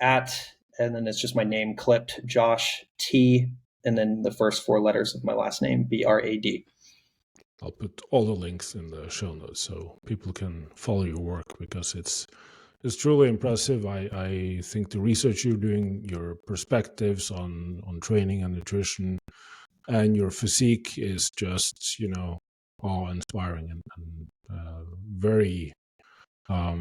B: and then it's just my name clipped, Josh T, and then the first four letters of my last name, Brad.
A: I'll put all the links in the show notes so people can follow your work, because it's truly impressive. I think the research you're doing, your perspectives on training and nutrition, and your physique is just, awe-inspiring and very, I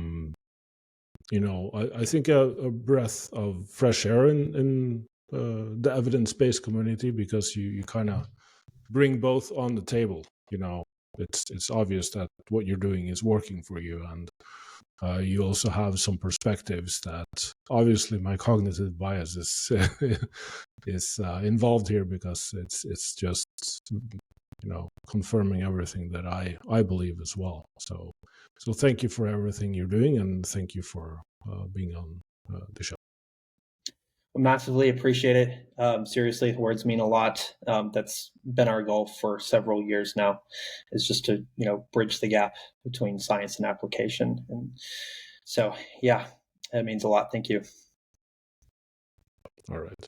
A: think a breath of fresh air in the evidence-based community, because you kind of bring both on the table. It's obvious that what you're doing is working for you, and you also have some perspectives that, obviously, my cognitive bias is is involved here, because it's just confirming everything that I believe as well. So thank you for everything you're doing, and thank you for being on the show.
B: Massively appreciate it. Seriously, the words mean a lot. That's been our goal for several years now, is just to bridge the gap between science and application. And so, yeah, it means a lot. Thank you.
A: All right.